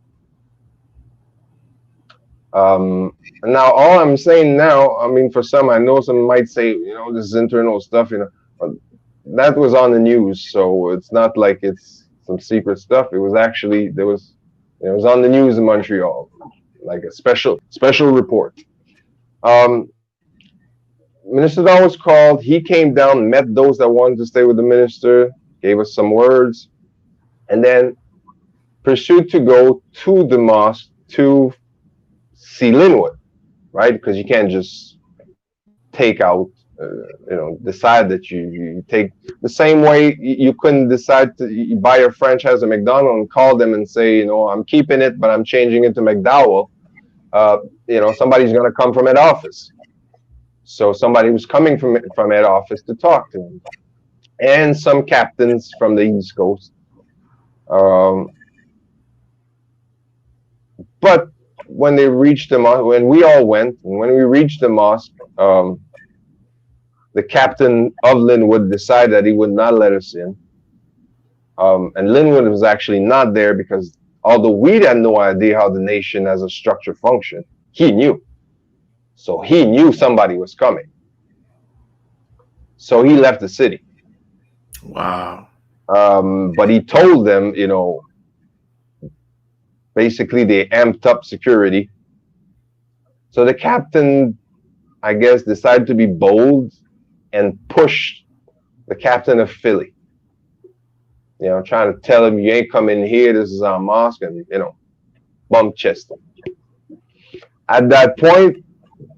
Now, all I'm saying now, I mean, for some, I know some might say, you know, this is internal stuff, you know. That was on the news, so it's not like it's some secret stuff. It was actually, it was on the news in Montreal, like a special report. Minister Don was called. He came down, met those that wanted to stay with the minister, gave us some words, and then pursued to go to the mosque to see Linwood, right? Because you can't just take out, you know, decide that you take the same way you couldn't decide to buy your franchise at McDonald's and call them and say, you know, I'm keeping it, but I'm changing it to McDowell. You know, somebody's going to come from head office. So somebody was coming from head office to talk to him, and some captains from the East Coast. But when they reached the mosque, when we all went, and when we reached the mosque, the captain of Linwood decided that he would not let us in. And Linwood was actually not there, because although we had no idea how the nation as a structure functioned, he knew. So he knew somebody was coming. So he left the city. Wow. But he told them, you know, basically they amped up security. So the captain I guess, decided to be bold and push the captain of Philly. You know, trying to tell him, you ain't coming here. This is our mosque, and bump chest him. At that point,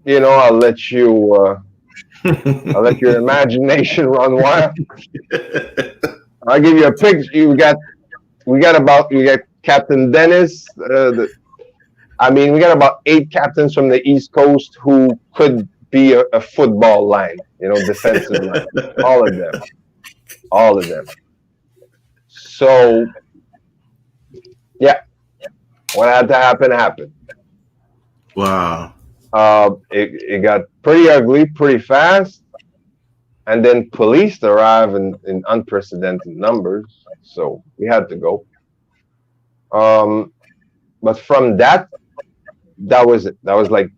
I'll let your imagination run wild. I'll give you a picture. We got Captain Dennis. We got about 8 captains from the East Coast who could be a football line, defensive line. All of them. So, yeah, what had to happen happened. Wow. It got pretty ugly pretty fast, and then police arrived in unprecedented numbers, so we had to go. But from that was it. That was like,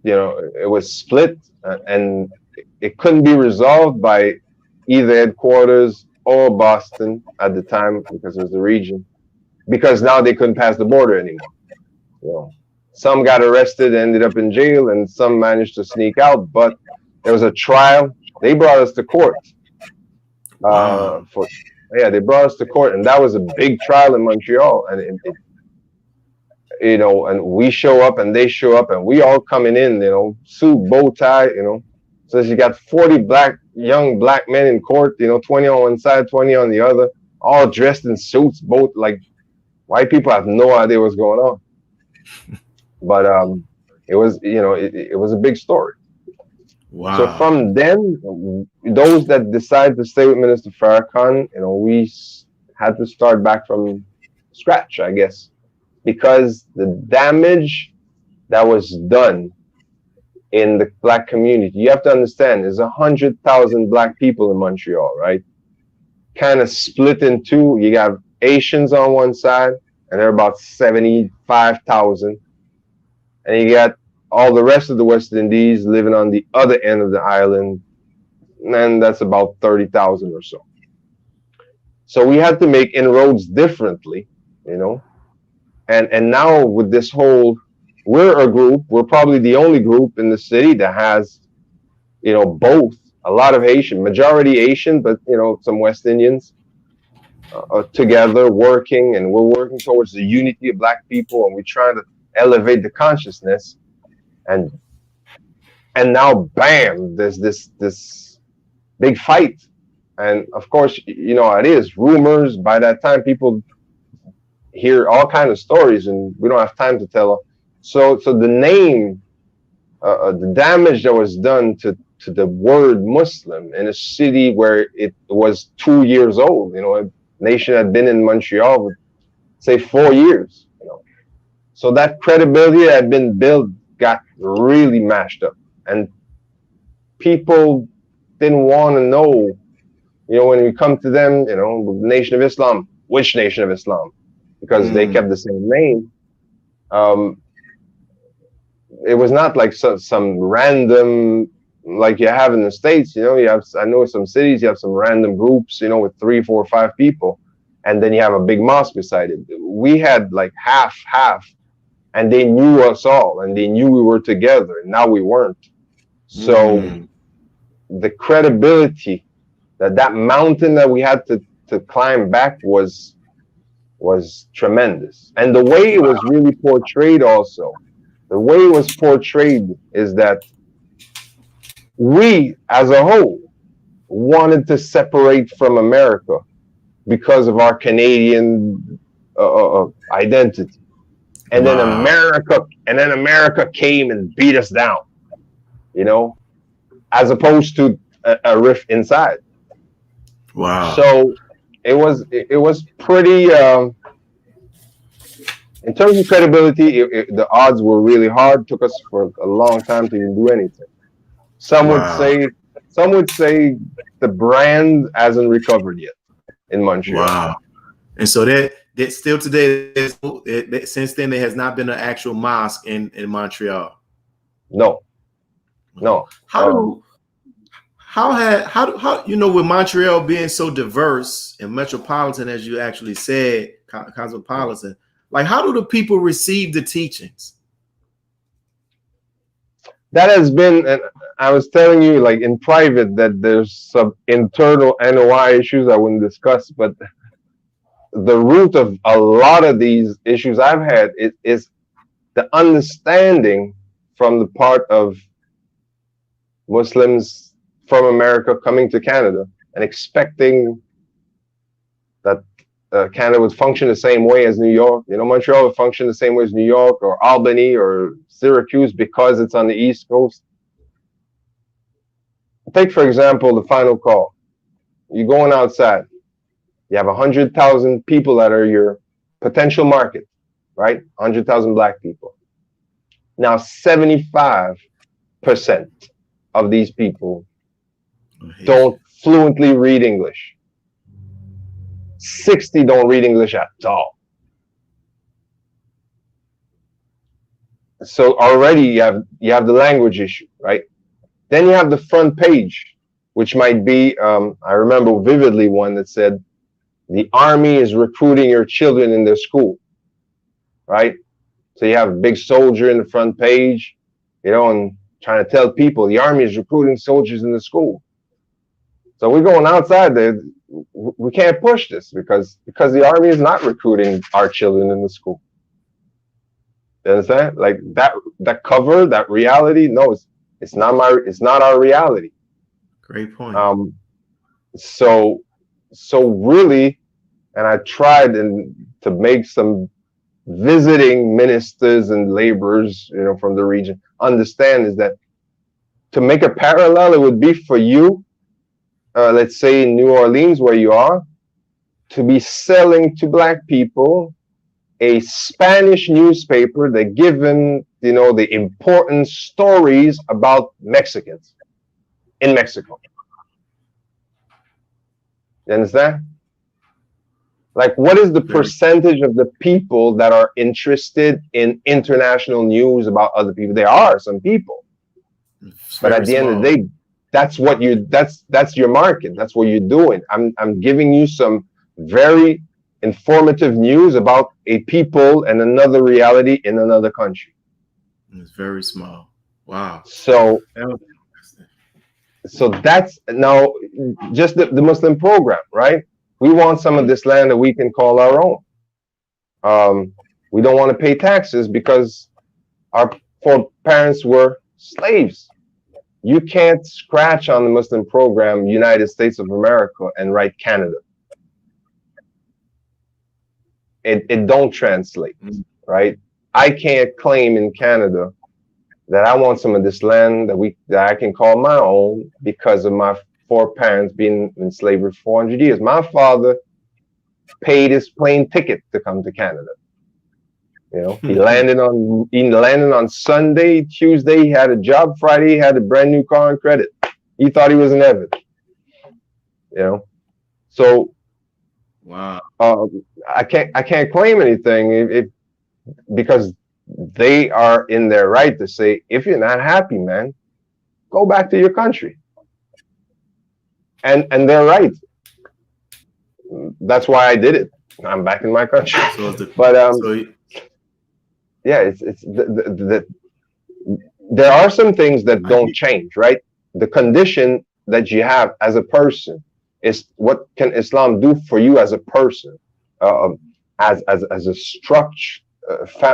it was split, and it couldn't be resolved by either headquarters or Boston at the time, because it was the region, because now they couldn't pass the border anymore. Some got arrested, ended up in jail, and some managed to sneak out. But there was a trial. They brought us to court. They brought us to court, and that was a big trial in Montreal. And and we show up, and they show up, and we all coming in, suit, bow tie, So you got 40 young black men in court, 20 on one side, 20 on the other, all dressed in suits. Both, like, white people have no idea what's going on. But it was, it was a big story. Wow. So from then, those that decided to stay with Minister Farrakhan, we had to start back from scratch, I guess, because the damage that was done in the black community, you have to understand, there's 100,000 black people in Montreal, right? Kind of split in two. You got Asians on one side, and they're about 75,000. And you got all the rest of the West Indies living on the other end of the island, and that's about 30,000 or so. So we had to make inroads differently, And now with this whole, we're probably the only group in the city that has, both, a lot of Haitian, majority Asian, but, some West Indians together working, and we're working towards the unity of black people, and we're trying to elevate the consciousness, and now bam, there's this big fight, and of course, it is rumors. By that time, people hear all kinds of stories, and we don't have time to tell them. So the name, the damage that was done to the word Muslim in a city where it was 2 years old, a nation had been in Montreal for, say, 4 years. So that credibility that had been built got really mashed up, and people didn't want to know, when we come to them, the Nation of Islam, which Nation of Islam, because they kept the same name. It was not like some random, like you have in the States, I know some cities, you have some random groups, with 3, 4, 5 people, and then you have a big mosque beside it. We had like half, and they knew us all, and they knew we were together, and now we weren't. So the credibility that mountain that we had to climb back was tremendous. And the way it was really portrayed also, the way it was portrayed is that we as a whole wanted to separate from America because of our Canadian identity. And then America came and beat us down, as opposed to a rift inside. Wow. So it was pretty, in terms of credibility, the odds were really hard. Took us for a long time to even do anything. Some would say the brand hasn't recovered yet in Montreal. Wow. And so that still today, since then, there has not been an actual mosque in Montreal. No. How with Montreal being so diverse and metropolitan, as you actually said, cosmopolitan, like, how do the people receive the teachings? that has been, and I was telling you like in private that there's some internal NOI issues I wouldn't discuss, but the root of a lot of these issues I've had is the understanding from the part of Muslims from America coming to Canada and expecting that Canada would function the same way as New York. You know, Montreal would function the same way as New York or Albany or Syracuse because it's on the East Coast. Take, for example, the final call. You're going outside. You have 100,000 people that are your potential market, right? 100,000 black people. Now, 75% of these people don't fluently read English. 60 don't read English at all. So already you have the language issue, right? Then you have the front page, which might be, I remember vividly one that said, the army is recruiting your children in their school, right? So you have a big soldier in the front page, you know, and trying to tell people the army is recruiting soldiers in the school. So we're going outside there. We can't push this because the army is not recruiting our children in the school. You understand? Like that cover, that reality. No, it's not our reality. Great point. So really, and I tried to make some visiting ministers and laborers, you know, from the region understand is that to make a parallel, it would be for you, let's say in New Orleans where you are, to be selling to black people a Spanish newspaper that given, you know, the important stories about Mexicans in Mexico. You understand? Like, what is the percentage of the people that are interested in international news about other people? There are some people, but at the end of the day, that's your market. That's what you're doing. I'm giving you some very informative news about a people and another reality in another country. It's very small. Wow. So that's now just the Muslim program, right? We want some of this land that we can call our own. We don't want to pay taxes because our foreparents were slaves. You can't scratch on the Muslim program, United States of America, and write Canada. It don't translate, right? I can't claim in Canada that I want some of this land that I can call my own because of my foreparents being in slavery for 400 years. My father paid his plane ticket to come to Canada. You know, he landed on Sunday. Tuesday he had a job. Friday he had a brand new car on credit. He thought he was in heaven. You know, so wow. I can't claim anything because they are in their right to say, if you're not happy, man, go back to your country. And they're right. That's why I did it. I'm back in my country. Yeah, there are some things that don't change, right? The condition that you have as a person is what can Islam do for you as a person, as a structure,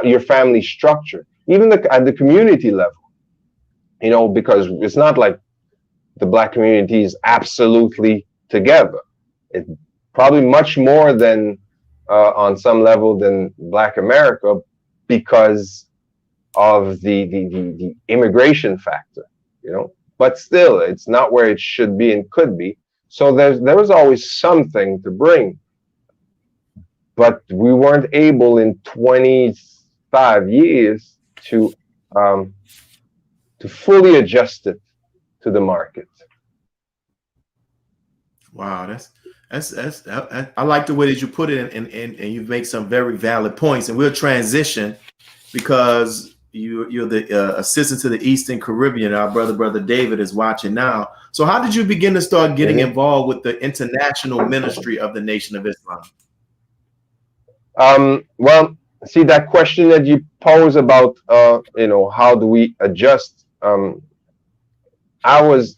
your family structure, even at the community level, you know, because it's not like the black community is absolutely together. It's probably much more than on some level than Black America because of the immigration factor, you know. But still, it's not where it should be and could be. So there was always something to bring, but we weren't able in 25 years to fully adjust it to the market. Wow, I like the way that you put it, and you've made some very valid points. And we'll transition because you're the assistant to the Eastern Caribbean. Our brother David is watching now. So how did you begin to start getting involved with the international ministry of the Nation of Islam? Well, see, that question that you pose about, you know, how do we adjust um, I was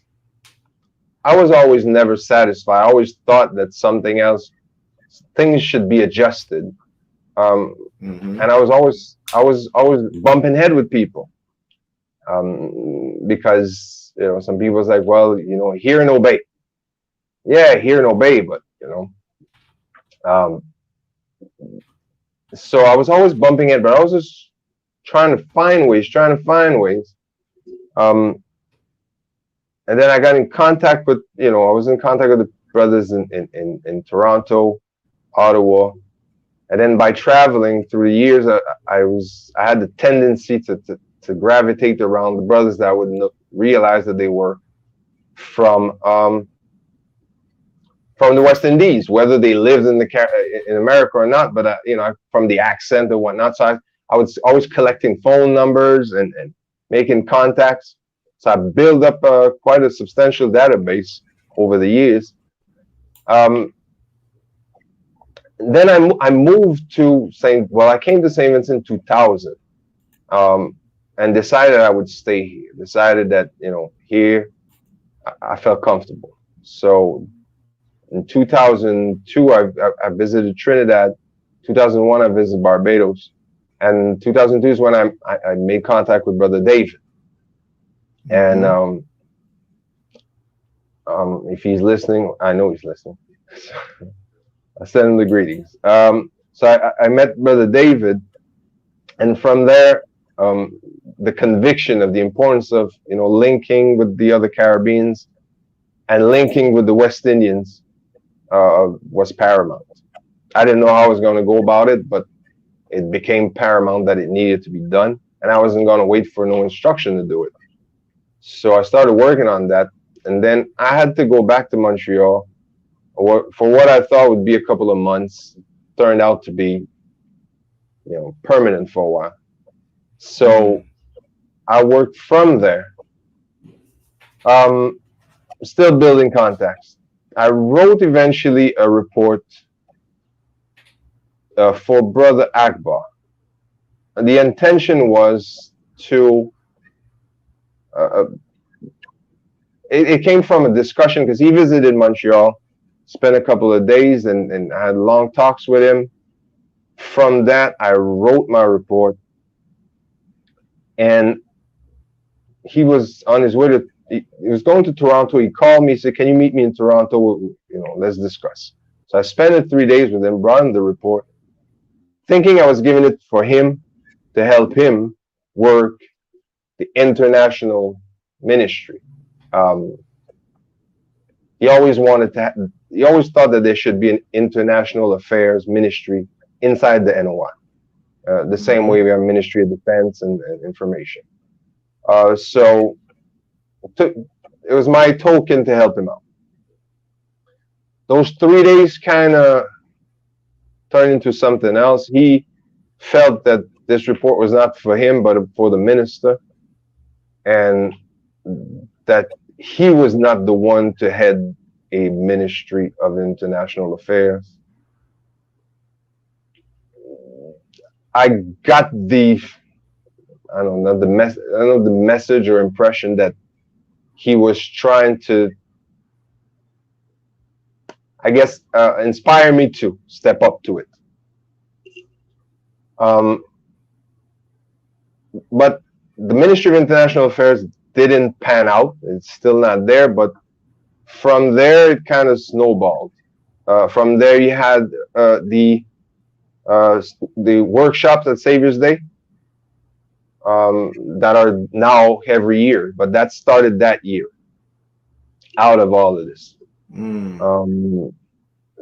always never satisfied. I always thought that things should be adjusted. And I was always bumping head with people, because some people was like, well, hear and obey. Yeah, hear and obey, but so I was always bumping it, but I was just trying to find ways. And then I got in contact with, I was in contact with the brothers in Toronto, Ottawa. And then by traveling through the years, I had the tendency to gravitate around the brothers that I wouldn't realize that they were from the West Indies, whether they lived in America or not. But from the accent and whatnot, so I was always collecting phone numbers and making contacts. So I built up quite a substantial database over the years. Then I moved to I came to St. Vincent in 2000, and decided I would stay here. Decided that, here I felt comfortable. So in 2002, I visited Trinidad. 2001, I visited Barbados. And 2002 is when I made contact with Brother David. And if he's listening, I know he's listening. I send him the greetings. So I met Brother David, and from there, the conviction of the importance of linking with the other Caribbeans and linking with the West Indians was paramount. I didn't know how I was going to go about it, but it became paramount that it needed to be done, and I wasn't going to wait for no instruction to do it. So I started working on that, and then I had to go back to Montreal for what I thought would be a couple of months. Turned out to be, permanent for a while. So I worked from there, still building contacts. I wrote eventually a report for Brother Akbar. And the intention was to, it came from a discussion because he visited Montreal, spent a couple of days, and I had long talks with him. From that, I wrote my report, and he was on his way to, he was going to Toronto. He called me, said, can you meet me in Toronto? Let's discuss. So I spent 3 days with him, brought him the report, thinking I was giving it for him to help him work the international ministry. He always thought that there should be an international affairs ministry inside the NOI, the same way we have Ministry of Defense and information. So it was my token to help him out. Those 3 days kind of turned into something else. He felt that this report was not for him, but for the minister, and that he was not the one to head a ministry of international affairs. I got the message or impression that he was trying to, I guess, inspire me to step up to it. But the Ministry of International Affairs didn't pan out. It's still not there, but from there it kind of snowballed. From there you had the workshops at Savior's Day that are now every year, but that started that year out of all of this.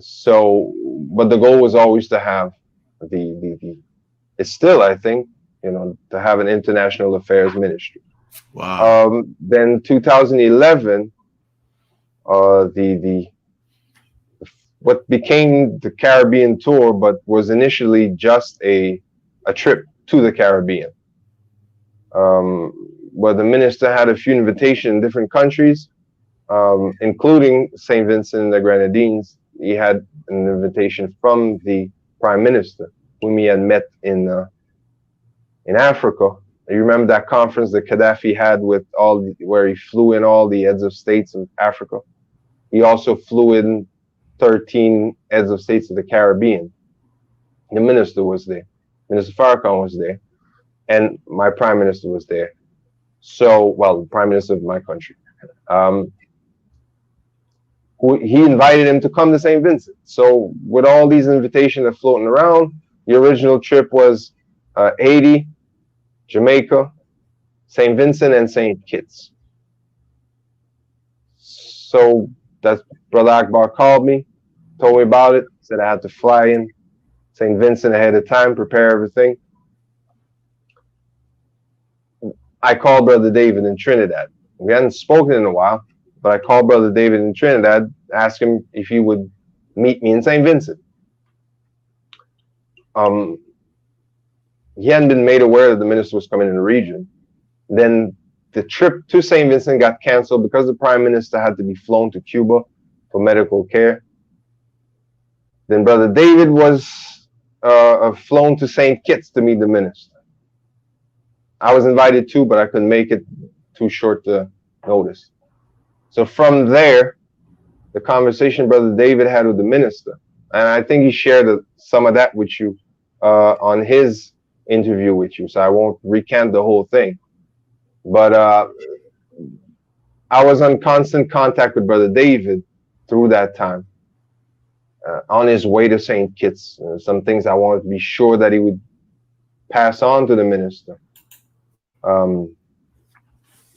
So, but the goal was always to have it's still, I think, to have an international affairs ministry. Wow. Then 2011, what became the Caribbean tour, but was initially just a trip to the Caribbean, where the minister had a few invitations in different countries, including St. Vincent and the Grenadines. He had an invitation from the Prime Minister, whom he had met in Africa, You remember that conference that Gaddafi had with where he flew in all the heads of states of Africa? He also flew in 13 heads of states of the Caribbean. The minister was there. Minister Farrakhan was there. And my prime minister was there. So, well, the prime minister of my country. He invited him to come to St. Vincent. So with all these invitations that floating around, the original trip was Haiti, Jamaica, St. Vincent, and St. Kitts. So that's Brother Akbar called me, told me about it, said I had to fly in St. Vincent ahead of time, prepare everything. I called Brother David in Trinidad. We hadn't spoken in a while, but I called Brother David in Trinidad, asked him if he would meet me in St. Vincent. He hadn't been made aware that the minister was coming in the region. Then the trip to St. Vincent got canceled because the prime minister had to be flown to Cuba for medical care. Then Brother David was flown to St. Kitts to meet the minister. I was invited too, but I couldn't make it, too short the notice. So from there, the conversation Brother David had with the minister, and I think he shared some of that with you on his interview with you, so I won't recant the whole thing. But I was in constant contact with Brother David through that time, on his way to St. Kitts. Some things I wanted to be sure that he would pass on to the minister.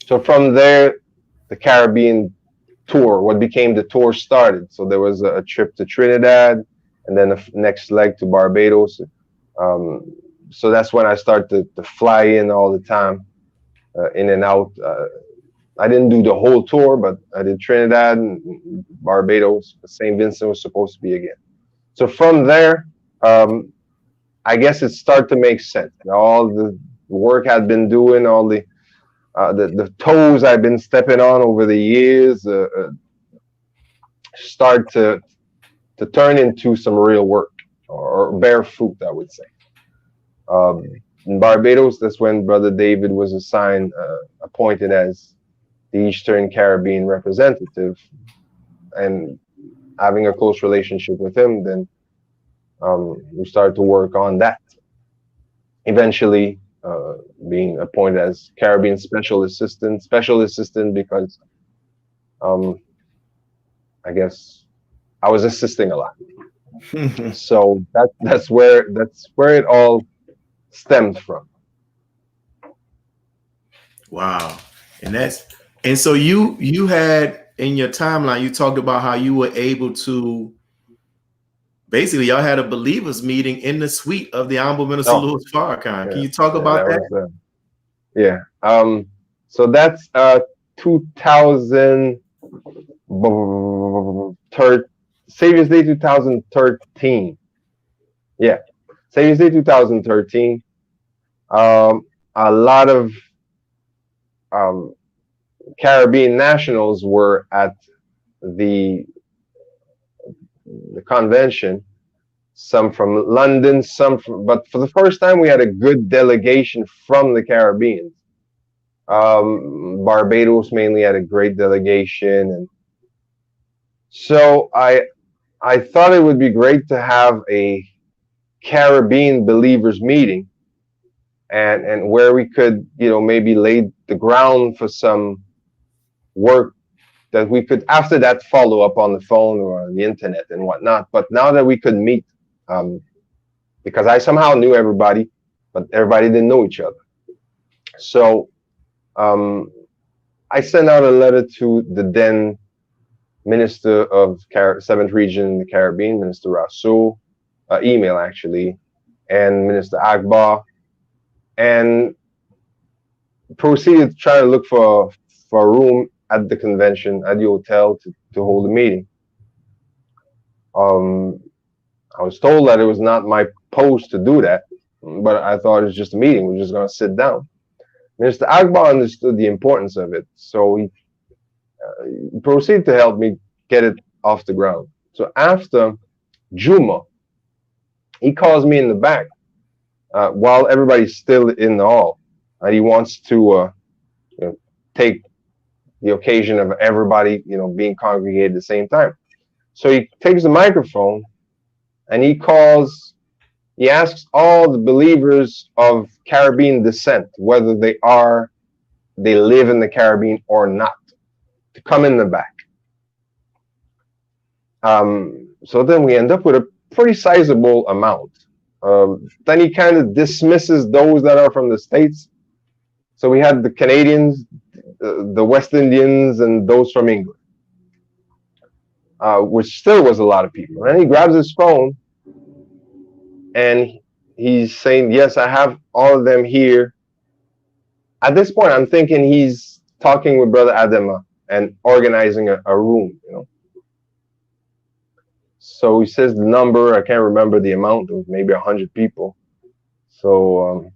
So from there, the Caribbean tour, what became the tour, started. So there was a trip to Trinidad, and then the next leg to Barbados. So that's when I started to fly in all the time, in and out. I didn't do the whole tour, but I did Trinidad and Barbados. St. Vincent was supposed to be again. So from there, I guess it started to make sense. All the work I'd been doing, all the toes I've been stepping on over the years, start to turn into some real work, or bear fruit, I would say. In Barbados, that's when Brother David was appointed as the Eastern Caribbean representative, and having a close relationship with him, then we started to work on that. Eventually, being appointed as Caribbean Special Assistant because I guess I was assisting a lot. So that's where it all stems from. Wow. And so you had in your timeline, you talked about how you were able to, basically y'all had a believers meeting in the suite of the Honorable Minister Louis Farrakhan. Can you talk about that? Yeah. So that's 2000, Savior's Day 2013. Yeah. Savior's Day 2013. A lot of Caribbean nationals were at the convention, some from London, but for the first time we had a good delegation from the Caribbean. Barbados mainly had a great delegation, and so I thought it would be great to have a Caribbean believers meeting, and where we could, maybe lay the ground for some work that we could after that follow up on the phone or on the internet and whatnot. But now that we could meet, because I somehow knew everybody, but everybody didn't know each other. So I sent out a letter to the then Minister of 7th Region in the Caribbean, Minister Rasul, email actually, and Minister Akbar, and proceeded to try to look for a room at the convention, at the hotel, to hold a meeting. I was told that it was not my post to do that, but I thought it was just a meeting. We're just going to sit down. Mr. Akbar understood the importance of it, so he proceeded to help me get it off the ground. So after Juma, he calls me in the back while everybody's still in the hall. and he wants to take the occasion of everybody being congregated at the same time. So he takes the microphone and he asks all the believers of Caribbean descent, whether they live in the Caribbean or not, to come in the back. So then we end up with a pretty sizable amount. Then he kind of dismisses those that are from the States. So we had the Canadians, the West Indians, and those from England, which still was a lot of people. And then he grabs his phone and he's saying, yes, I have all of them here. At this point, I'm thinking he's talking with Brother Adema and organizing a room, So he says the number, I can't remember the amount, it was maybe 100 people. So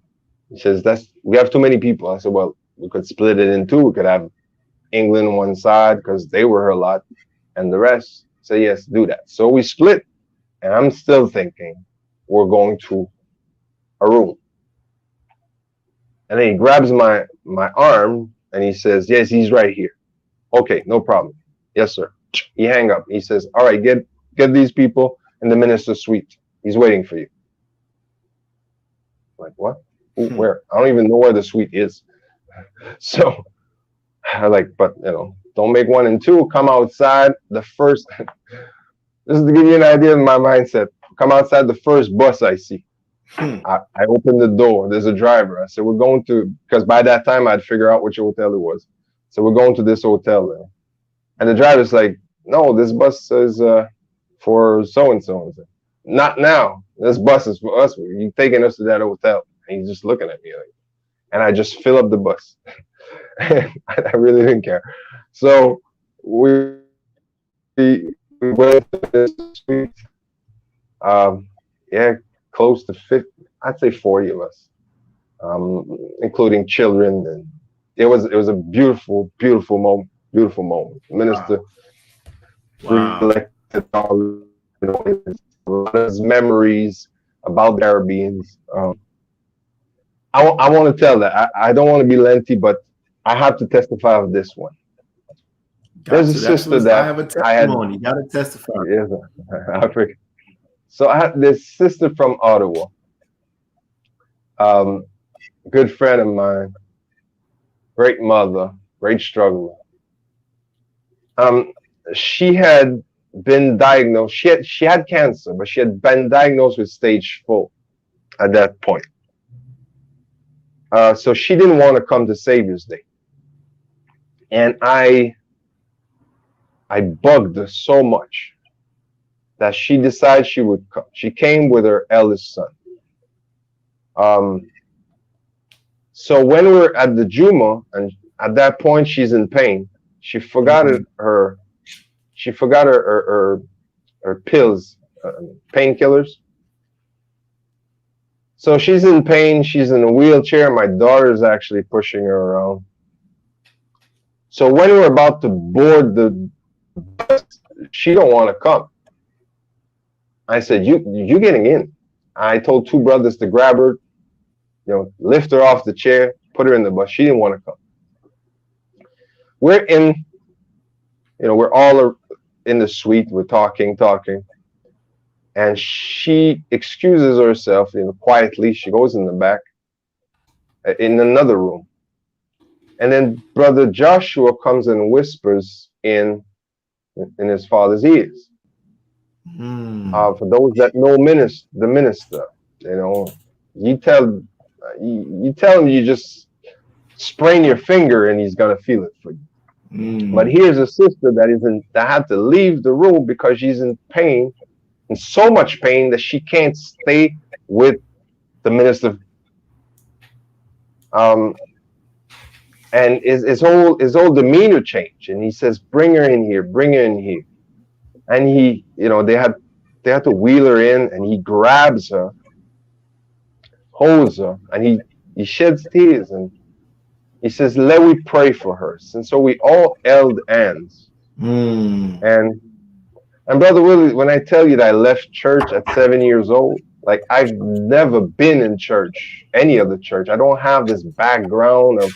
he says, we have too many people. I said, well, we could split it in two. We could have England one side because they were here a lot, and the rest. Say, yes, do that. So we split, and I'm still thinking we're going to a room. And then he grabs my arm and he says, yes, he's right here. Okay, no problem. Yes, sir. He hang up. He says, all right, get these people in the minister's suite. He's waiting for you. I'm like, what? Where? I don't even know where the suite is. So I like, but don't make one and two. Come outside the first. This is to give you an idea of my mindset. Come outside the first bus I see. I open the door. There's a driver. I said, we're going to, because by that time I'd figure out which hotel it was. So we're going to this hotel. And the driver's like, no, this bus is for so-and-so. Not now. This bus is for us. You're taking us to that hotel. And he's just looking at me like, and I just fill up the bus. I really didn't care. So we went to this suite. Close to 50, I'd say 40 of us, including children. And it was a beautiful moment. Beautiful moment. The minister recollected all his memories about the Caribbeans. I want to tell that. I don't want to be lengthy, but I have to testify of this one. There's a sister that I have a testimony. You got to testify. Yes, I forget. So I had this sister from Ottawa, good friend of mine, great mother, great struggler. She had been diagnosed. She had cancer, but she had been diagnosed with stage 4 at that point. So she didn't want to come to Savior's Day, and I bugged her so much that she decided she would come. She came with her eldest son. So when we were at the Juma, and at that point she's in pain, she forgot her pills, painkillers. So she's in pain. She's in a wheelchair. My daughter's actually pushing her around. So when we're about to board the bus, she don't want to come. I said, you getting in. I told 2 brothers to grab her, lift her off the chair, put her in the bus. She didn't want to come. We're in, we're all in the suite. We're talking. And she excuses herself, quietly. She goes in the back, in another room. And then Brother Joshua comes and whispers in his father's ears. For those that know the minister, you tell him you just sprain your finger and he's gonna feel it for you. But here's a sister that had to leave the room because she's in pain, in so much pain that she can't stay with the minister. And his whole demeanor changed, and he says, "Bring her in here, bring her in here." And he, they had to wheel her in, and he grabs her, holds her, and he sheds tears, and he says, "Let we pray for her." And so we all held hands. And Brother Willie, when I tell you that I left church at 7 years old, Like, I've never been in church, any other church. I don't have this background of,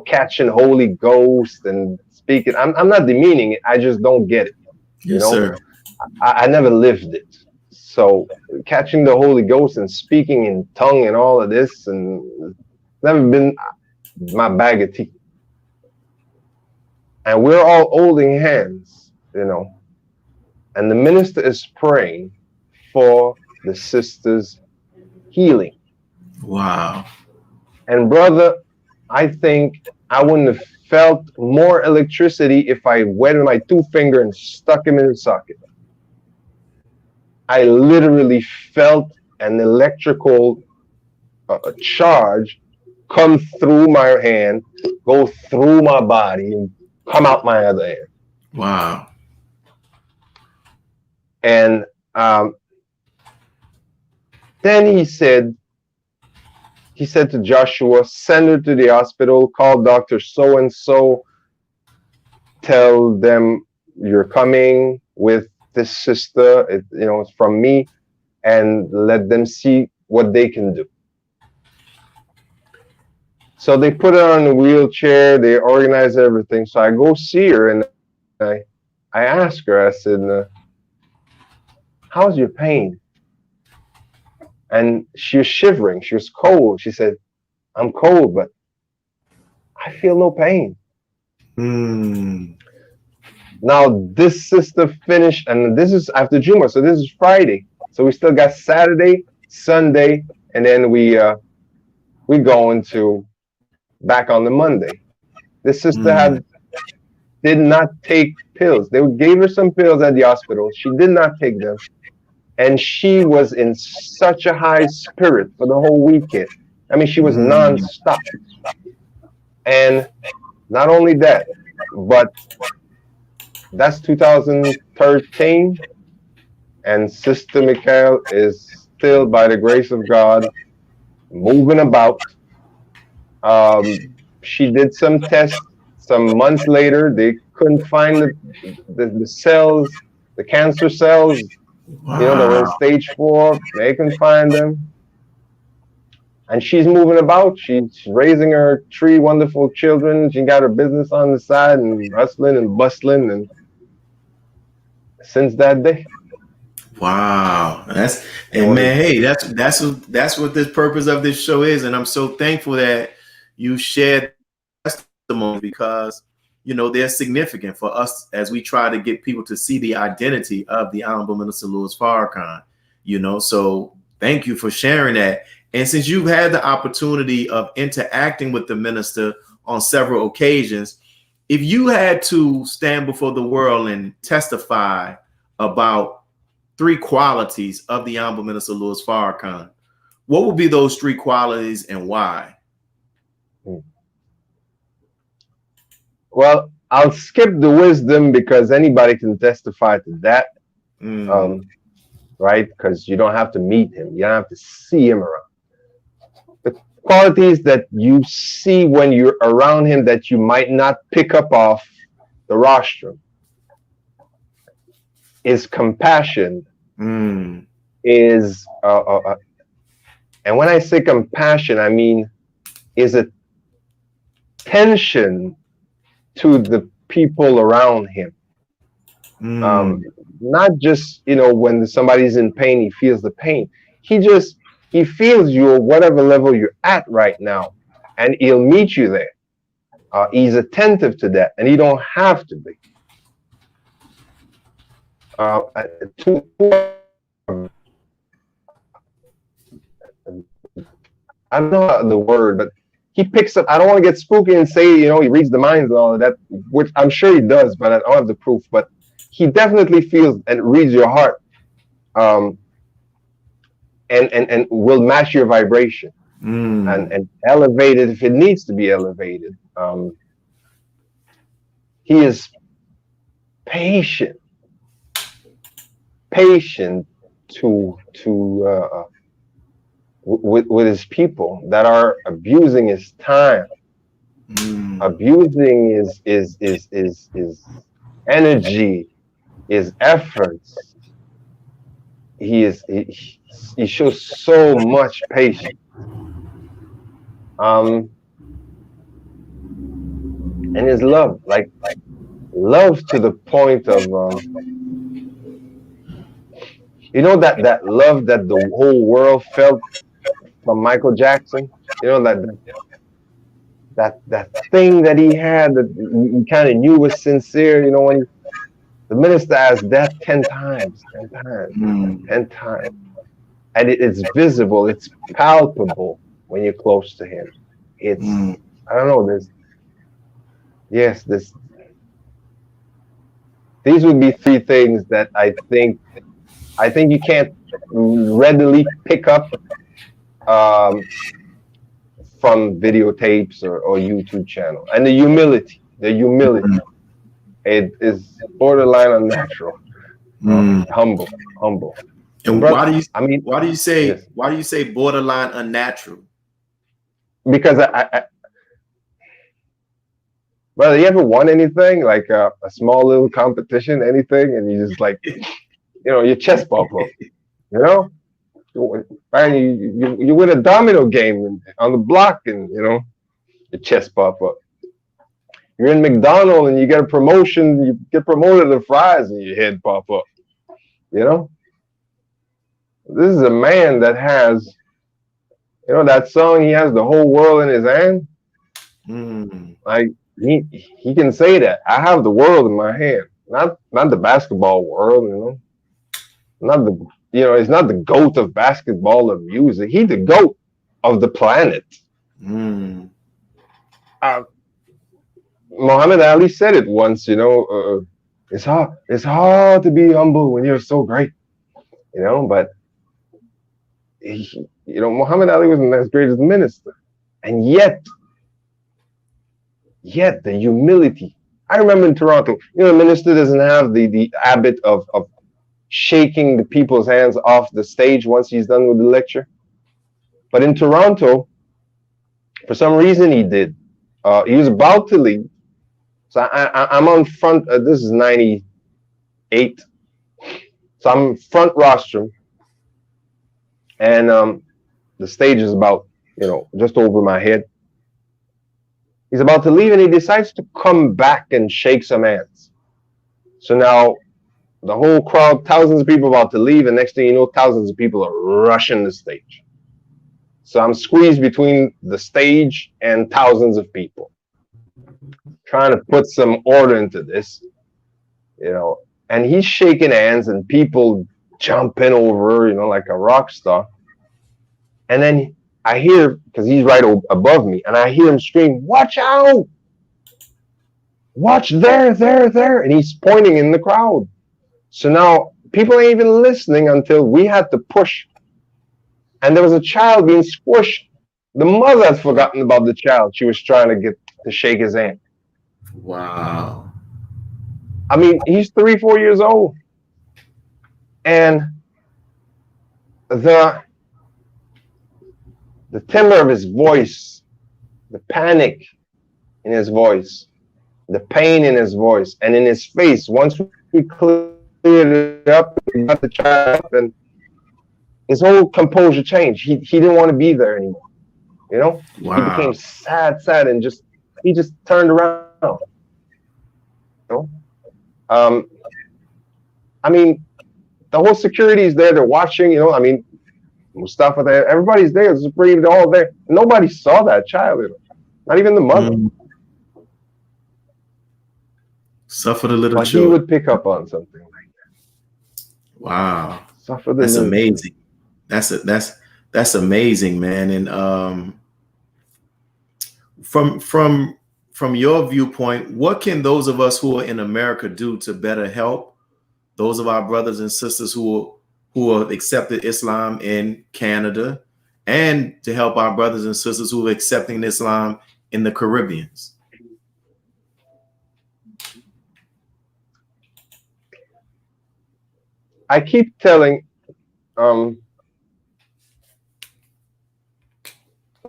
catching Holy Ghost and speaking. I'm not demeaning it. I just don't get it. Yes, sir. I never lived it. So catching the Holy Ghost and speaking in tongue and all of this, and never been my bag of tea. And we're all holding hands, and the minister is praying for the sister's healing. Wow. And brother, I think I wouldn't have felt more electricity if I wetted my 2 finger and stuck him in the socket. I literally felt an electrical charge come through my hand, go through my body, and come out my other hand. Wow. And then he said to Joshua, send her to the hospital, call Dr. So-and-so, tell them you're coming with this sister, it's from me, and let them see what they can do. So they put her on a wheelchair, they organize everything. So I go see her and I ask her, I said, how's your pain? And she was shivering, she was cold. She said, I'm cold, but I feel no pain. Now this sister finished, and this is after Juma, so this is Friday. So we still got Saturday, Sunday, and then we go into back on the Monday. This sister did not take pills. They gave her some pills at the hospital. She did not take them. And she was in such a high spirit for the whole weekend. I mean, she was nonstop. And not only that, but that's 2013. And Sister Mikail is still, by the grace of God, moving about. She did some tests some months later. They couldn't find the cells, the cancer cells. Wow. They were in stage 4. They can find them. And she's moving about. She's raising her 3 wonderful children. She got her business on the side and hustling and bustling. And since that day. Wow. Man, hey, that's what the purpose of this show is. And I'm so thankful that you shared testimony, because they're significant for us as we try to get people to see the identity of the Honorable Minister Louis Farrakhan, so thank you for sharing that. And since you've had the opportunity of interacting with the minister on several occasions, if you had to stand before the world and testify about 3 qualities of the Honorable Minister Louis Farrakhan, what would be those 3 qualities and why? Well, I'll skip the wisdom because anybody can testify to that, right? Because you don't have to meet him. You don't have to see him around. The qualities that you see when you're around him that you might not pick up off the rostrum is compassion, is, and when I say compassion, I mean is attention to the people around him. Not just, when somebody's in pain, he feels the pain. He feels you at whatever level you're at right now, and he'll meet you there. He's attentive to that, and he don't have to be. I don't know the word, but he picks up. I don't want to get spooky and say, he reads the minds and all of that, which I'm sure he does, but I don't have the proof. But he definitely feels and reads your heart, and will match your vibration and elevate it if it needs to be elevated. He is patient with his people that are abusing his time, abusing his energy, his efforts. He he shows so much patience. And his love, like love to the point of you know, that love that the whole world felt from Michael Jackson. You know, that thing that he had that you kind of knew was sincere. You know, when the minister asked that 10 times, 10 times, 10 times, and it's visible, it's palpable when you're close to him. It's I don't know, these would be three things that I think you can't readily pick up from videotapes or YouTube channel. And the humility, it is borderline unnatural. Humble. And Brother, why do you? I mean, why do you say? yes. Why do you say borderline unnatural? Because brother, you ever won anything like a small little competition, anything, and you just like, you know, your chest bump up, you know, and you win a domino game on the block, and you know, your chest pop up. You're in McDonald's and you get a promotion, you get promoted to fries, and your head pop up. You know, this is a man that has, you know, that song. He has the whole world in his hand. Like he can say that. I have the world in my hand. Not the basketball world, you know. Not the, you know, it's not the GOAT of basketball or music. He's the GOAT of the planet. Muhammad Ali said it once, you know, it's hard to be humble when you're so great, you know, but you know, Muhammad Ali wasn't as great as the minister. And yet the humility. I remember in Toronto, you know, the minister doesn't have the habit of shaking the people's hands off the stage once he's done with the lecture. But in Toronto, for some reason he did. He was about to leave. So I'm on front, this is 98. So I'm front rostrum. And the stage is about, you know, just over my head. He's about to leave and he decides to come back and shake some hands. So now the whole crowd, thousands of people about to leave, and next thing you know, thousands of people are rushing the stage. So I'm squeezed between the stage and thousands of people, trying to put some order into this, you know, and he's shaking hands and people jumping over, you know, like a rock star. And then I hear, because he's right above me, and I hear him scream, "Watch out! Watch there, there, there." And he's pointing in the crowd. So now people ain't even listening until we had to push. And there was a child being squished. The mother had forgotten about the child. She was trying to get to shake his hand. Wow. I mean, he's 3-4 years old. And the timbre of his voice, the panic in his voice, the pain in his voice, and in his face, once we cleared it up, we got the child up, and his whole composure changed. He didn't want to be there anymore. You know? Wow. He became sad, and he just turned around. You know? I mean, the whole security is there, they're watching, you know, I mean, Mustafa there, everybody's there, they're all there. Nobody saw that child, you know? Not even the mother. Suffer the little but children. He would pick up on something like that. Wow. Suffer the That's little amazing. That's amazing, man. And from your viewpoint, what can those of us who are in America do to better help those of our brothers and sisters who have accepted Islam in Canada, and to help our brothers and sisters who are accepting Islam in the Caribbean? I keep telling from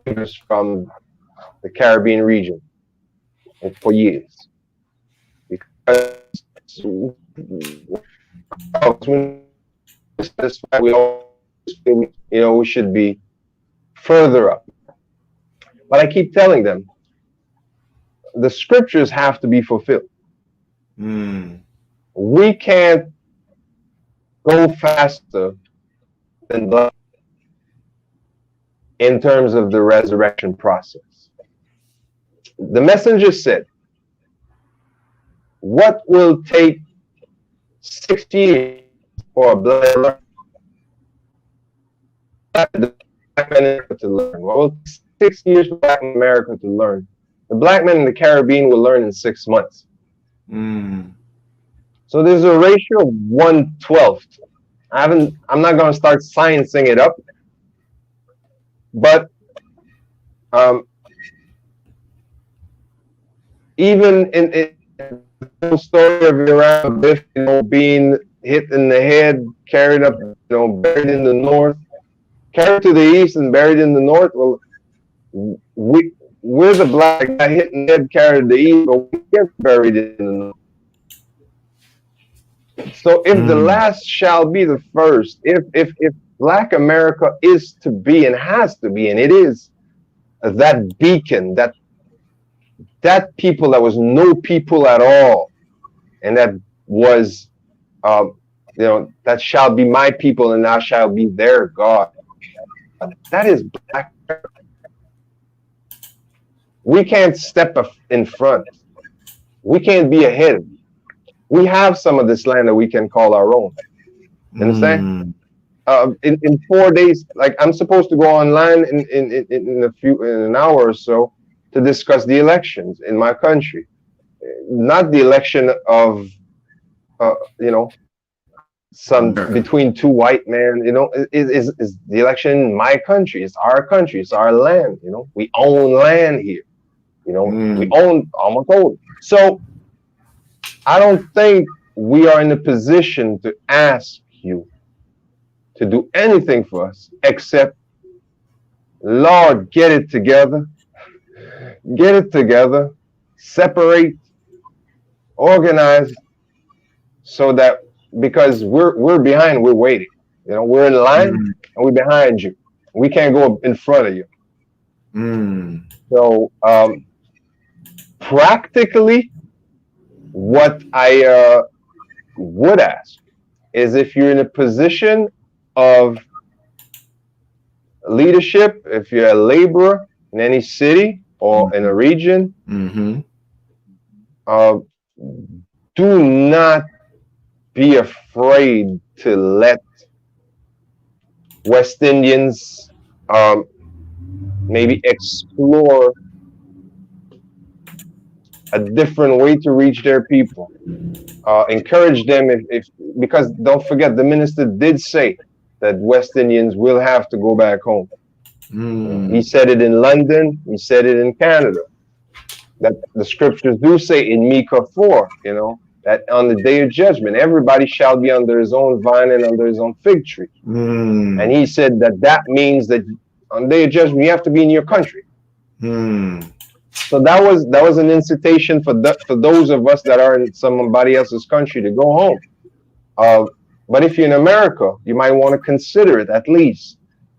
the Caribbean region for years, because we always we should be further up. But I keep telling them, the scriptures have to be fulfilled. We can't go faster than blood in terms of the resurrection process. The messenger said, what will take 6 years for a black America to learn? What will take 6 years for Black America to learn? The black men in the Caribbean will learn in 6 months. So there's a ratio of 1/12. I'm not going to start sciencing it up, but even in the story of Iran, Biff, being hit in the head, carried up, buried in the north, carried to the east and buried in the north. Well, we're the black guy hit in the head, carried to the east, but we get buried in the north. So if the last shall be the first, if Black America is to be and has to be, and it is that beacon, that people that was no people at all, and that was, that shall be my people and thou shalt be their God. That is Black America. We can't step in front. We can't be ahead. We have some of this land that we can call our own. You understand? In 4 days, like I'm supposed to go online in an hour or so to discuss the elections in my country. Not the election of, some between two white men. Is the election in my country? It's our country. It's our land. We own land here. We own almost all. So I don't think we are in a position to ask you to do anything for us except, Lord, get it together. Get it together. Separate. Organize. So that, because we're behind, we're waiting. We're in line and we're behind you. We can't go in front of you. So practically, what I would ask is, if you're in a position of leadership, if you're a laborer in any city or in a region, do not be afraid to let West Indians maybe explore a different way to reach their people. Encourage them, because don't forget, the minister did say that West Indians will have to go back home. He said it in London. He said it in Canada. That the scriptures do say in Mikail 4, that on the day of judgment, everybody shall be under his own vine and under his own fig tree. And he said that means that on the day of judgment, you have to be in your country. So that was an incitation for those of us that are in somebody else's country to go home. But if you're in America, you might want to consider it at least.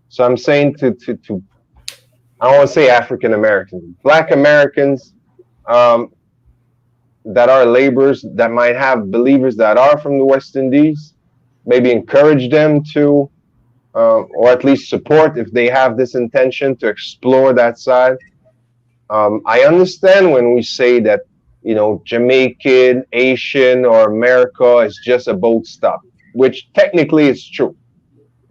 So I'm saying to I don't want to say African Americans, Black Americans that are laborers, that might have believers that are from the West Indies, maybe encourage them to, or at least support if they have this intention to explore that side. I understand when we say that, Jamaican, Asian, or America is just a boat stop, which technically is true,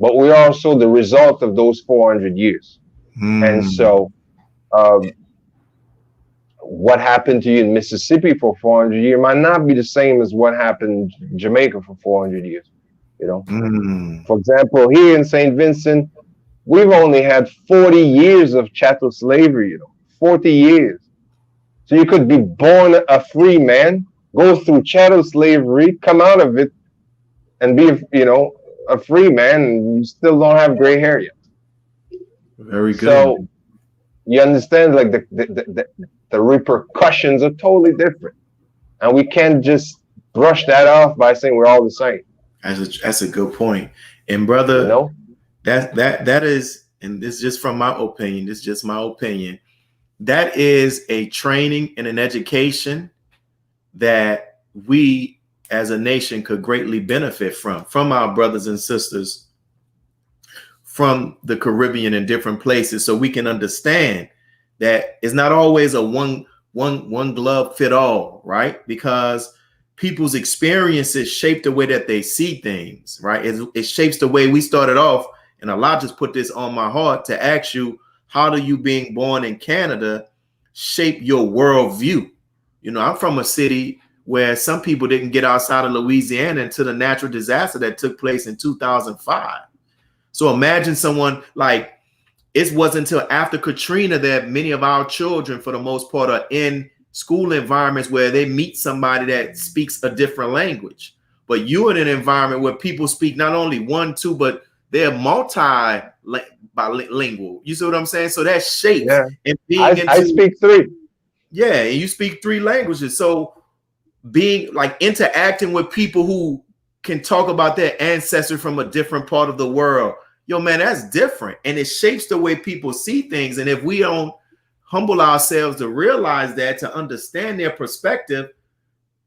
but we're also the result of those 400 years. And so what happened to you in Mississippi for 400 years might not be the same as what happened in Jamaica for 400 years. For example, here in St. Vincent, we've only had 40 years of chattel slavery, 40 years. So you could be born a free man, go through chattel slavery, come out of it, and be, a free man, and you still don't have gray hair yet. Very good. So you understand, like the repercussions are totally different, and we can't just brush that off by saying we're all the same. That's a good point. And brother, That is, and this is just from my opinion. This is just my opinion. That is a training and an education that we as a nation could greatly benefit from our brothers and sisters from the Caribbean and different places, so we can understand that it's not always a one glove fit all, right? Because people's experiences shape the way that they see things, right? It shapes the way we started off. And Allah just put this on my heart to ask you, how do you being born in Canada shape your worldview? You know, I'm from a city where some people didn't get outside of Louisiana until the natural disaster that took place in 2005. So imagine someone like, it wasn't until after Katrina that many of our children, for the most part, are in school environments where they meet somebody that speaks a different language. But you're in an environment where people speak not only one, two, but they're bilingual. You see what I'm saying? So that shapes. Yeah. And I speak 3. Yeah, and you speak 3 languages. So being like interacting with people who can talk about their ancestry from a different part of the world, yo, man, that's different. And it shapes the way people see things. And if we don't humble ourselves to realize that, to understand their perspective,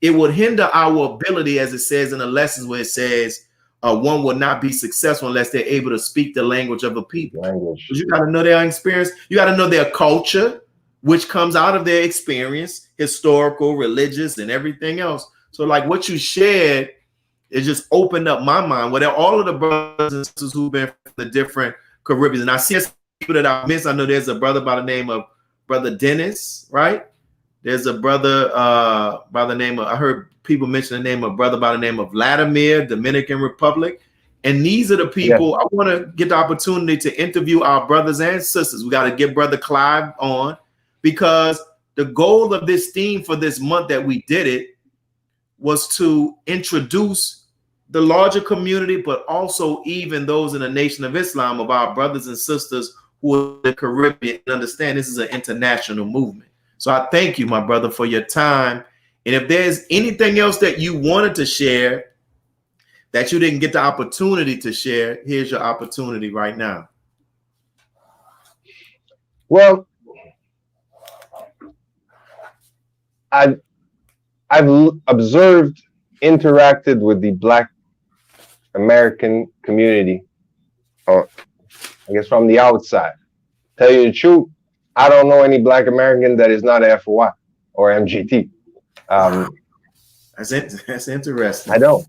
it would hinder our ability, as it says in the lessons where it says, one will not be successful unless they're able to speak the language of a people. You got to know their experience. You got to know their culture, which comes out of their experience, historical, religious, and everything else. So like what you shared, it just opened up my mind. Where all of the brothers and sisters who've been from the different Caribbean, and I see people that I miss. I know there's a brother by the name of Brother Dennis, right? There's a brother by the name of, I heard people mention the name of brother by the name of Vladimir, Dominican Republic. And these are the people, yeah. I want to get the opportunity to interview our brothers and sisters. We got to get Brother Clive on, because the goal of this theme for this month that we did it was to introduce the larger community, but also even those in the Nation of Islam, of our brothers and sisters who are in the Caribbean, and understand this is an international movement. So I thank you, my brother, for your time. And if there's anything else that you wanted to share that you didn't get the opportunity to share, here's your opportunity right now. Well, I've observed, interacted with the Black American community, I guess from the outside. Tell you the truth, I don't know any Black American that is not FY or MGT. That's interesting. I don't.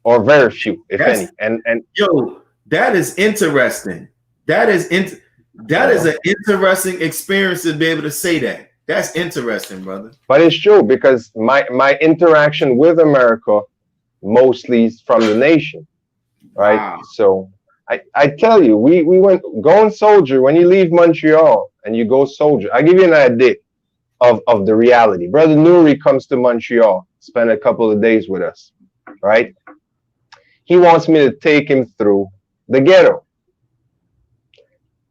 Or very few, if any. And yo, that is interesting. That is an interesting experience to be able to say that. That's interesting, brother. But it's true, because my interaction with America mostly is from the nation, right? Wow. So I tell you, we went going soldier. When you leave Montreal and you go soldier, I give you an idea of the reality. Brother Nuri comes to Montreal, spend a couple of days with us, right? He wants me to take him through the ghetto.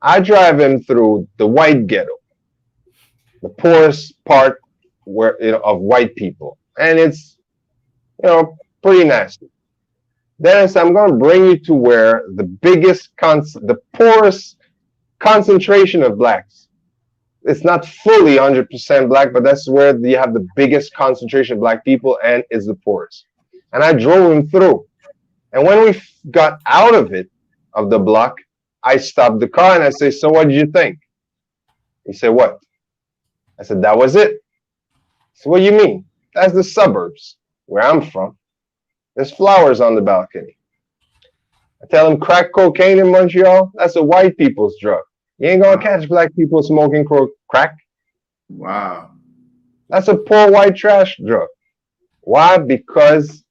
I drive him through the white ghetto, the poorest part of white people, and it's pretty nasty. Then I said, I'm going to bring you to where the poorest concentration of blacks. It's not fully 100% black, but that's where you have the biggest concentration of black people, and is the poorest. And I drove him through. And when we got out of the block, I stopped the car and I say, so what did you think? He said, what? I said, that was it. So what do you mean? That's the suburbs where I'm from. There's flowers on the balcony. I tell him, crack cocaine in Montreal, that's a white people's drug. You ain't gonna catch black people smoking crack. Wow. That's a poor white trash drug. Why? Because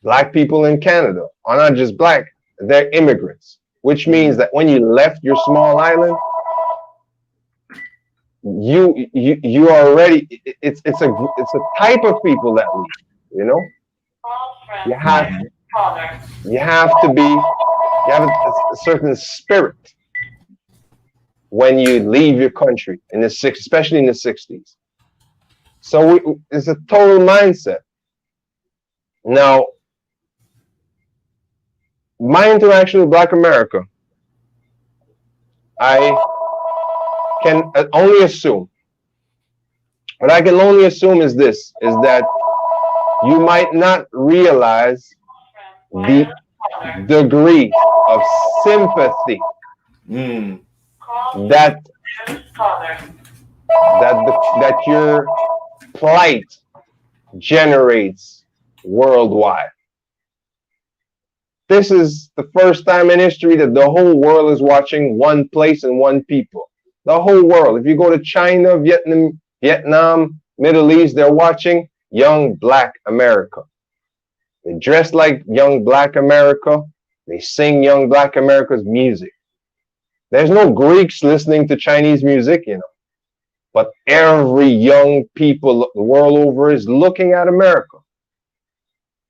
black people in Canada are not just black, they're immigrants, which means that when you left your small island, you are already, it's a type of people that leave, You have a certain spirit when you leave your country especially in the 60s. So it's a total mindset. Now, my interaction with Black America, I can only assume. What I can only assume is this: is that you might not realize the degree of sympathy Mm. that that your plight generates worldwide. This is the first time in history that the whole world is watching one place and one people. The whole world. If you go to China, Vietnam, Middle East, they're watching young Black America. They dress like young Black America. They sing young Black America's music. There's no Greeks listening to Chinese music, you know. But every young people the world over is looking at America,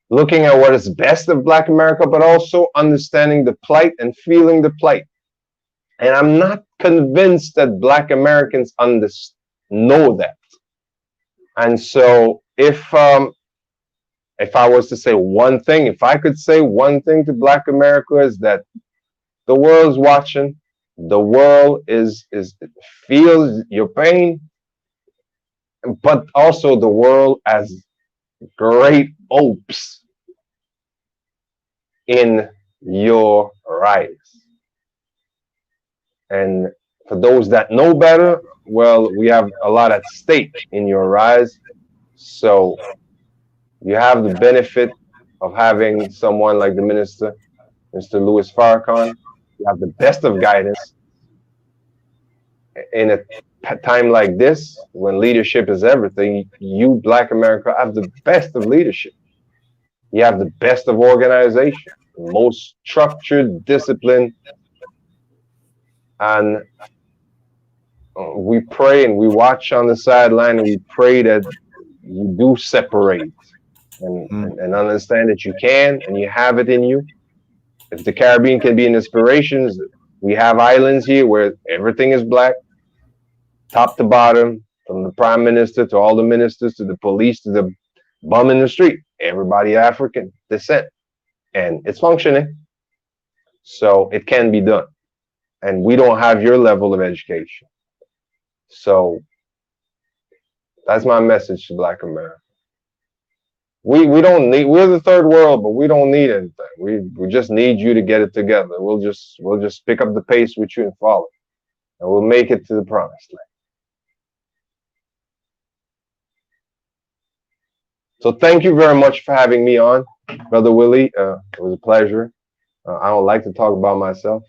looking at what is best of Black America, but also understanding the plight and feeling the plight. And I'm not convinced that Black Americans know that. And so if I was to say one thing, if I could say one thing to Black America, is that the world's watching. The world is feels your pain, but also the world has great hopes in your rise. And for those that know better, well, we have a lot at stake in your rise. So you have the benefit of having someone like the minister, Mr. Louis Farrakhan. You have the best of guidance in a time like this, when leadership is everything. You, Black America, have the best of leadership. You have the best of organization, most structured, discipline, and we pray and we watch on the sideline, and we pray that you do separate and understand that you can and you have it in you. If the Caribbean can be an inspiration, we have islands here where everything is Black, top to bottom, from the prime minister to all the ministers to the police to the bum in the street. Everybody African descent, and it's functioning. So it can be done. And we don't have your level of education. So that's my message to Black America. We don't need, we're the third world, but we don't need anything. We just need you to get it together. We'll just pick up the pace with you and follow. And we'll make it to the promised land. So thank you very much for having me on, Brother Willie. It was a pleasure. I don't like to talk about myself.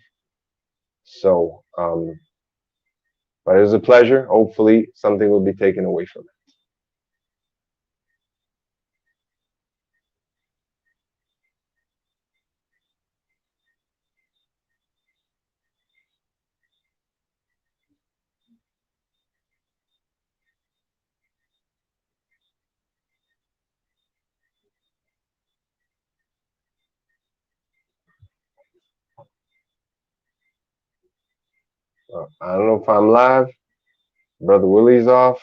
So, but it was a pleasure. Hopefully something will be taken away from it. I don't know if I'm live. Brother Willie's off.